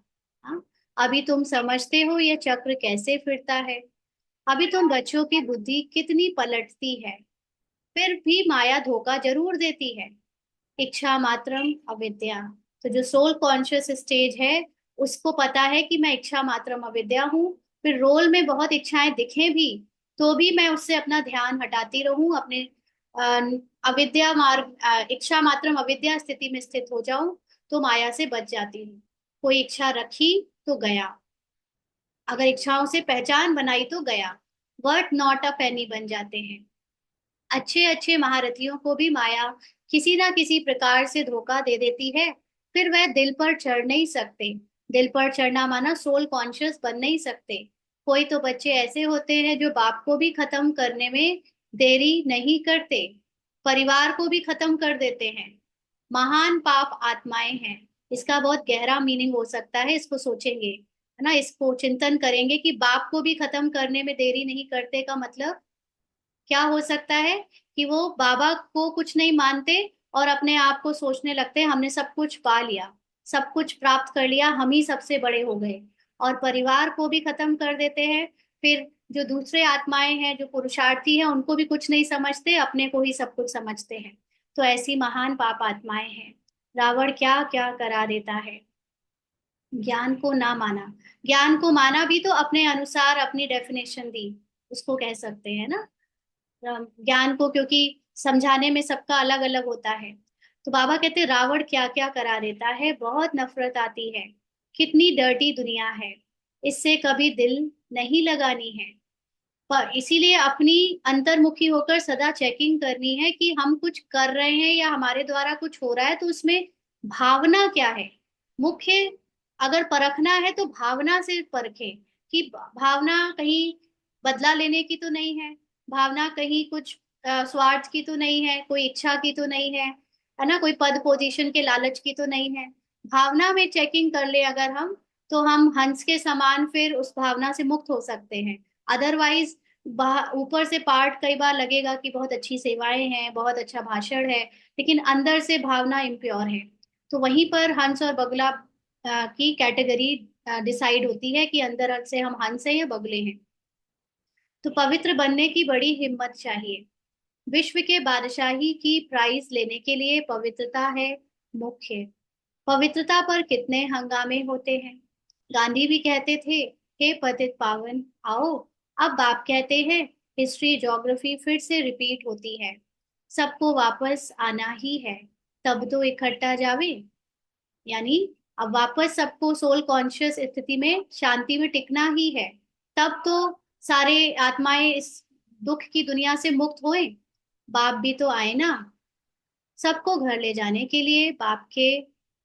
हाँ, अभी तुम समझते हो ये चक्र कैसे फिरता है। अभी तुम बच्चों की बुद्धि कितनी पलटती है, फिर भी माया धोखा जरूर देती है। इच्छा मात्रम अविद्या। तो जो सोल कॉन्शियस स्टेज है, उसको पता है कि मैं इच्छा मात्रम अविद्या हूँ। फिर रोल में बहुत इच्छाएं दिखे भी, तो भी मैं उससे अपना ध्यान हटाती रहूं, अपने अविद्या मार्ग, इच्छा मात्रम अविद्या स्थिति में स्थित हो जाऊं, तो माया से बच जाती हूँ। कोई इच्छा रखी तो गया, अगर इच्छाओं से पहचान बनाई तो गया, वर्ट नॉट अ पेनी बन जाते हैं। अच्छे अच्छे महारथियों को भी माया किसी ना किसी प्रकार से धोखा दे देती है। फिर वह दिल पर चढ़ नहीं सकते। दिल पर चढ़ना माना सोल कॉन्शियस बन नहीं सकते। कोई तो बच्चे ऐसे होते हैं जो बाप को भी खत्म करने में देरी नहीं करते, परिवार को भी खत्म कर देते हैं। महान पाप आत्माएं हैं। इसका बहुत गहरा मीनिंग हो सकता है, इसको सोचेंगे, है ना, इसको चिंतन करेंगे कि बाप को भी खत्म करने में देरी नहीं करते का मतलब क्या हो सकता है। कि वो बाबा को कुछ नहीं मानते, और अपने आप को सोचने लगते हैं हमने सब कुछ पा लिया, सब कुछ प्राप्त कर लिया, हम ही सबसे बड़े हो गए, और परिवार को भी खत्म कर देते हैं। फिर जो दूसरे आत्माएं हैं जो पुरुषार्थी हैं उनको भी कुछ नहीं समझते, अपने को ही सब कुछ समझते हैं। तो ऐसी महान पाप आत्माएं हैं। रावण क्या क्या करा देता है। ज्ञान को ना माना, ज्ञान को माना भी तो अपने अनुसार अपनी डेफिनेशन दी, उसको कह सकते हैं ना। ज्ञान को क्योंकि समझाने में सबका अलग अलग होता है। तो बाबा कहते हैं रावण क्या क्या करा देता है, बहुत नफरत आती है। कितनी डर्टी दुनिया है, इससे कभी दिल नहीं लगानी है। पर इसीलिए अपनी अंतर्मुखी होकर सदा चेकिंग करनी है कि हम कुछ कर रहे हैं या हमारे द्वारा कुछ हो रहा है तो उसमें भावना क्या है। मुख्य अगर परखना है तो भावना से परखे, कि भावना कहीं बदला लेने की तो नहीं है, भावना कहीं कुछ स्वार्थ की तो नहीं है, कोई इच्छा की तो नहीं है ना, कोई पद पोजीशन के लालच की तो नहीं है। भावना में चेकिंग कर ले अगर हम, तो हम हंस के समान फिर उस भावना से मुक्त हो सकते हैं। अदरवाइज ऊपर से पार्ट कई बार लगेगा कि बहुत अच्छी सेवाएं हैं, बहुत अच्छा भाषण है, लेकिन अंदर से भावना इम्प्योर है। तो वहीं पर हंस और बगुला की कैटेगरी डिसाइड होती है कि अंदर से हम हंस हैं या बगुले हैं। तो पवित्र बनने की बड़ी हिम्मत चाहिए। विश्व के बादशाही की प्राइज लेने के लिए पवित्रता है मुख्य। पवित्रता पर कितने हंगामे होते हैं। गांधी भी कहते थे, हे पतित पावन आओ। अब बाप कहते हैं, हिस्ट्री ज्योग्राफी फिर से रिपीट होती है, सबको वापस आना ही है, तब तो इकट्ठा जावे। यानी अब वापस सबको सोल कॉन्शियस स्थिति में शांति में टिकना ही है, तब तो सारे आत्माएं इस दुख की दुनिया से मुक्त होए। बाप भी तो आए ना, सबको घर ले जाने के लिए। बाप के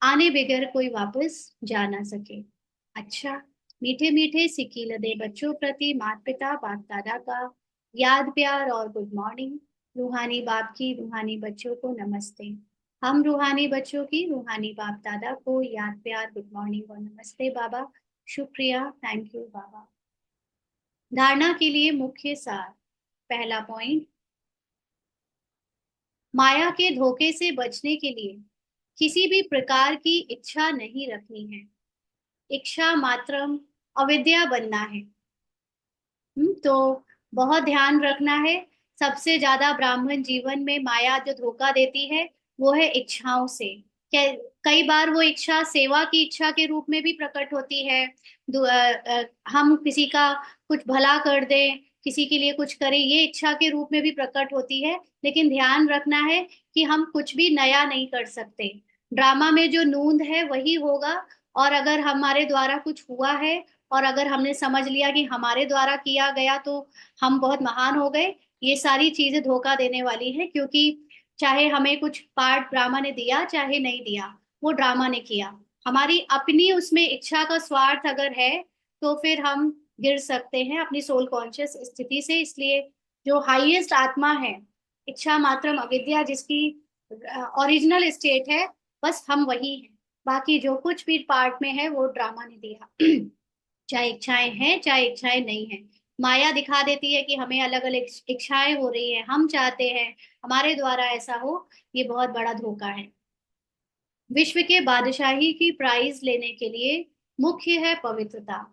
आने बगैर कोई वापस जा ना सके। अच्छा, मीठे मीठे सिक्की लदे बच्चों प्रति माता पिता बाप दादा का याद प्यार और गुड मॉर्निंग। रूहानी बाप की रूहानी बच्चों को नमस्ते। हम रूहानी बच्चों की रूहानी बाप दादा को याद प्यार गुड मॉर्निंग और नमस्ते बाबा। शुक्रिया, थैंक यू बाबा। धारणा के लिए मुख्य सार। पहला पॉइंट, माया के धोखे से बचने के लिए किसी भी प्रकार की इच्छा नहीं रखनी है। इच्छा मात्रम अविद्या बनना है। तो बहुत ध्यान रखना है। सबसे ज्यादा ब्राह्मण जीवन में माया जो धोखा देती है वो है इच्छाओं से। कई बार वो इच्छा सेवा की इच्छा के रूप में भी प्रकट होती है। हम किसी का कुछ भला कर दें, किसी के लिए कुछ करें, ये इच्छा के रूप में भी प्रकट होती है। लेकिन ध्यान रखना है कि हम कुछ भी नया नहीं कर सकते। ड्रामा में जो नूंद है वही होगा। और अगर हमारे द्वारा कुछ हुआ है और अगर हमने समझ लिया कि हमारे द्वारा किया गया तो हम बहुत महान हो गए, ये सारी चीजें धोखा देने वाली है। क्योंकि चाहे हमें कुछ पार्ट ड्रामा ने दिया चाहे नहीं दिया, वो ड्रामा ने किया। हमारी अपनी उसमें इच्छा का स्वार्थ अगर है तो फिर हम गिर सकते हैं अपनी सोल कॉन्शियस स्थिति से। इसलिए जो हाईएस्ट आत्मा है, इच्छा मात्रम अविद्या, जिसकी ओरिजिनल स्टेट है, बस हम वही हैं। बाकी जो कुछ भी पार्ट में है वो ड्रामा ने दिया। चाहे इच्छाएं हैं चाहे इच्छाएं नहीं है, माया दिखा देती है कि हमें अलग अलग इच्छाएं हो रही है, हम चाहते हैं हमारे द्वारा ऐसा हो। ये बहुत बड़ा धोखा है। विश्व के बादशाही की प्राइज लेने के लिए मुख्य है पवित्रता।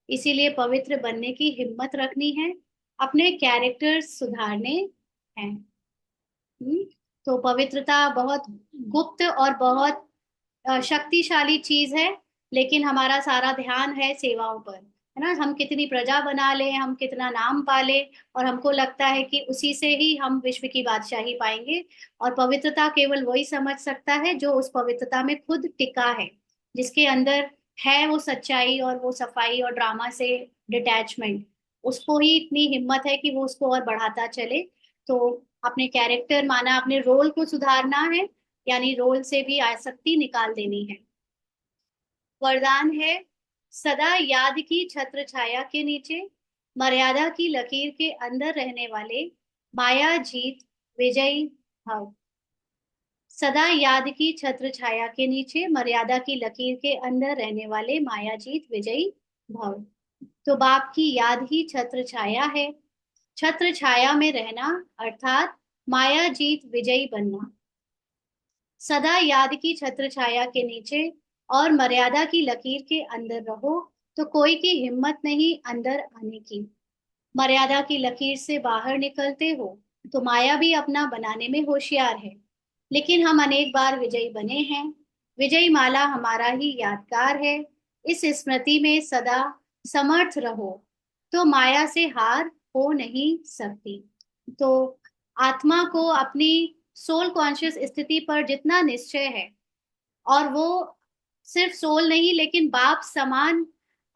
इसीलिए पवित्र बनने की हिम्मत रखनी है, अपने कैरेक्टर सुधारने हैं। हम्म, तो पवित्रता बहुत गुप्त और बहुत शक्तिशाली चीज है। लेकिन हमारा सारा ध्यान है सेवाओं पर, है ना। हम कितनी प्रजा बना ले, हम कितना नाम पाले, और हमको लगता है कि उसी से ही हम विश्व की बादशाही पाएंगे। और पवित्रता केवल वही समझ सकता है जो उस पवित्रता में खुद टिका है, जिसके अंदर है वो सच्चाई और वो सफाई और ड्रामा से डिटैचमेंट। उसको ही इतनी हिम्मत है कि वो उसको और बढ़ाता चले। तो अपने कैरेक्टर माना अपने रोल को सुधारना है, यानी रोल से भी आसक्ति निकाल देनी है। वरदान है, सदा याद की छत्र छाया के नीचे, मर्यादा की लकीर के अंदर रहने वाले, माया जीत विजयी भव। सदा याद की छत्र छाया के नीचे, मर्यादा की लकीर के अंदर रहने वाले, माया जीत विजयी भव। तो बाप की याद ही छत्र छाया है। छत्र छाया में रहना अर्थात माया जीत विजयी बनना। सदा याद की छत्र छाया के नीचे और मर्यादा की लकीर के अंदर रहो, तो कोई की हिम्मत नहीं अंदर आने की। मर्यादा की लकीर से बाहर निकलते हो तो माया भी अपना बनाने में होशियार है। लेकिन हम अनेक बार विजयी बने हैं। विजयी माला हमारा ही यादगार है। इस स्मृति में सदा समर्थ रहो, तो माया से हार हो नहीं सकती। तो आत्मा को अपनी सोल कॉन्शियस स्थिति पर जितना निश्चय है, और वो सिर्फ सोल नहीं लेकिन बाप समान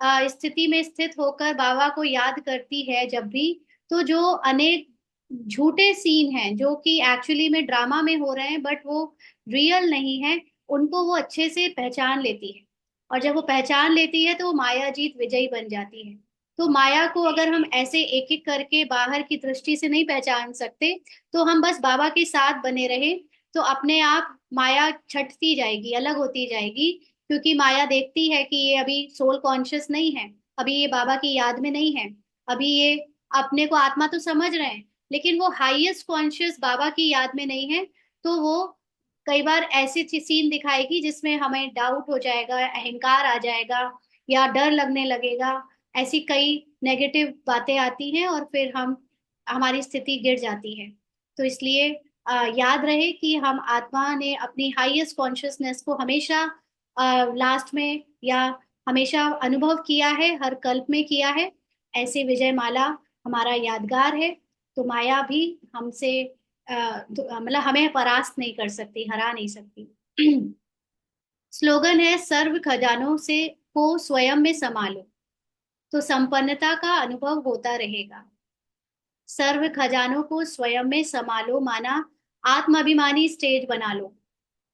स्थिति में स्थित होकर बाबा को याद करती है जब भी, तो जो अनेक झूठे सीन हैं जो कि एक्चुअली में ड्रामा में हो रहे हैं बट वो रियल नहीं है, उनको वो अच्छे से पहचान लेती है। और जब वो पहचान लेती है तो वो माया जीत विजयी बन जाती है। तो माया को अगर हम ऐसे एक एक करके बाहर की दृष्टि से नहीं पहचान सकते, तो हम बस बाबा के साथ बने रहे, तो अपने आप माया छटती जाएगी, अलग होती जाएगी। क्योंकि माया देखती है कि ये अभी सोल कॉन्शियस नहीं है, अभी ये बाबा की याद में नहीं है, अभी ये अपने को आत्मा तो समझ रहे हैं, लेकिन वो हाईएस्ट कॉन्शियस बाबा की याद में नहीं है। तो वो कई बार ऐसी सीन दिखाएगी जिसमें हमें डाउट हो जाएगा, अहंकार आ जाएगा, या डर लगने लगेगा। ऐसी कई नेगेटिव बातें आती हैं और फिर हम हमारी स्थिति गिर जाती है। तो इसलिए याद रहे कि हम आत्मा ने अपनी हाईएस्ट कॉन्शियसनेस को हमेशा लास्ट में या हमेशा अनुभव किया है, हर कल्प में किया है। ऐसे विजय माला हमारा यादगार है। तो माया भी हमसे मतलब हमें परास्त नहीं कर सकती, हरा नहीं सकती। स्लोगन है, सर्व खजानों से को स्वयं में समा लो, तो संपन्नता का अनुभव होता रहेगा। सर्व खजानों को स्वयं में समा लो माना आत्माभिमानी स्टेज बना लो।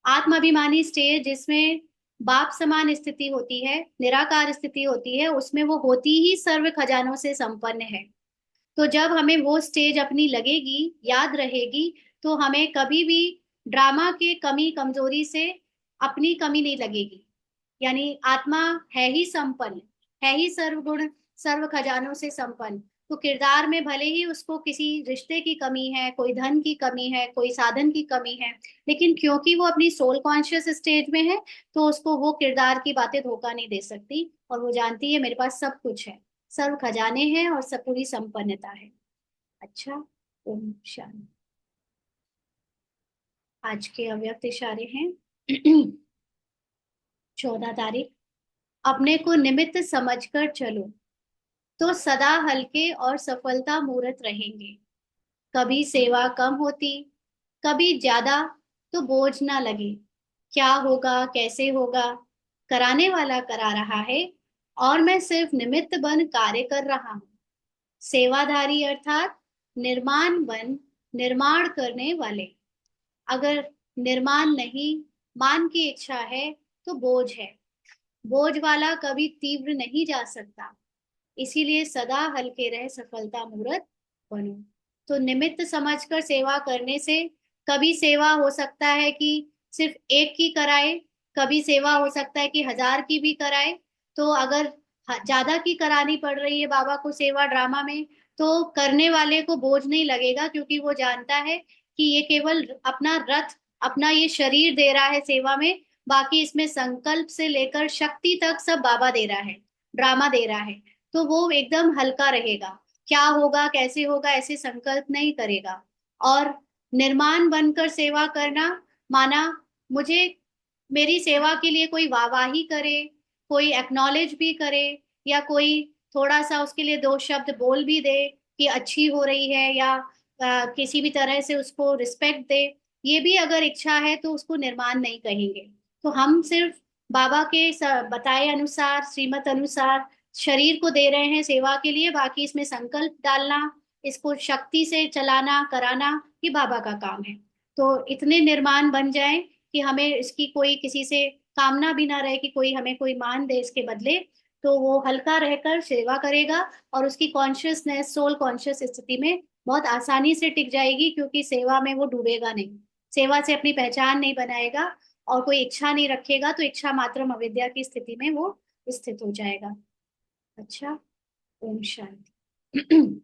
आत्माभिमानी स्टेज जिसमें बाप समान स्थिति होती है, निराकार स्थिति होती है, उसमें वो होती ही सर्व खजानों से संपन्न है। तो जब हमें वो स्टेज अपनी लगेगी, याद रहेगी, तो हमें कभी भी ड्रामा के कमी कमजोरी से अपनी कमी नहीं लगेगी। यानी आत्मा है ही संपन्न, है ही सर्वगुण सर्व खजानों से संपन्न। तो किरदार में भले ही उसको किसी रिश्ते की कमी है, कोई धन की कमी है, कोई साधन की कमी है, लेकिन क्योंकि वो अपनी सोल कॉन्शियस स्टेज में है, तो उसको वो किरदार की बातें धोखा नहीं दे सकती, और वो जानती है मेरे पास सब कुछ है, सर्व खजाने हैं और सब पूरी संपन्नता है। अच्छा, ओम शांति। आज के अव्यक्त इशारे हैं। 14 तारीख। अपने को निमित्त समझकर चलो, तो सदा हल्के और सफलता मूर्त रहेंगे। कभी सेवा कम होती, कभी ज्यादा, तो बोझ ना लगे। क्या होगा कैसे होगा, कराने वाला करा रहा है, और मैं सिर्फ निमित्त बन कार्य कर रहा हूँ। सेवाधारी अर्थात निर्माण बन, निर्माण करने वाले। अगर निर्माण नहीं, मान की इच्छा है, तो बोझ है। बोझ वाला कभी तीव्र नहीं जा सकता। इसीलिए सदा हल्के रहे, सफलता मूर्त बनो। तो निमित्त समझकर सेवा करने से कभी सेवा हो सकता है कि सिर्फ एक की कराए, कभी सेवा हो सकता है कि 1000 की भी कराए। तो अगर ज्यादा की करानी पड़ रही है बाबा को सेवा ड्रामा में, तो करने वाले को बोझ नहीं लगेगा, क्योंकि वो जानता है कि ये केवल अपना रथ, अपना ये शरीर दे रहा है सेवा में, बाकी इसमें संकल्प से लेकर शक्ति तक सब बाबा दे रहा है, ड्रामा दे रहा है। तो वो एकदम हल्का रहेगा, क्या होगा कैसे होगा ऐसे संकल्प नहीं करेगा। और निर्माण बनकर सेवा करना माना मुझे मेरी सेवा के लिए कोई वाहवाही करे, कोई एक्नॉलेज भी करे, या कोई थोड़ा सा उसके लिए दो शब्द बोल भी दे कि अच्छी हो रही है, या किसी भी तरह से उसको रिस्पेक्ट दे, ये भी अगर इच्छा है तो उसको निर्माण नहीं कहेंगे। तो हम सिर्फ बाबा के बताए अनुसार, श्रीमत अनुसार शरीर को दे रहे हैं सेवा के लिए, बाकी इसमें संकल्प डालना, इसको शक्ति से चलाना कराना, ये बाबा का काम है। तो इतने निर्माण बन जाए कि हमें इसकी कोई किसी से कामना भी ना रहे कि कोई हमें कोई मान दे इसके बदले। तो वो हल्का रहकर सेवा करेगा, और उसकी कॉन्शियसनेस सोल कॉन्शियस स्थिति में बहुत आसानी से टिक जाएगी, क्योंकि सेवा में वो डूबेगा नहीं, सेवा से अपनी पहचान नहीं बनाएगा, और कोई इच्छा नहीं रखेगा, तो इच्छा मात्र अविद्या की स्थिति में वो स्थित हो जाएगा। अच्छा, ओम शांति।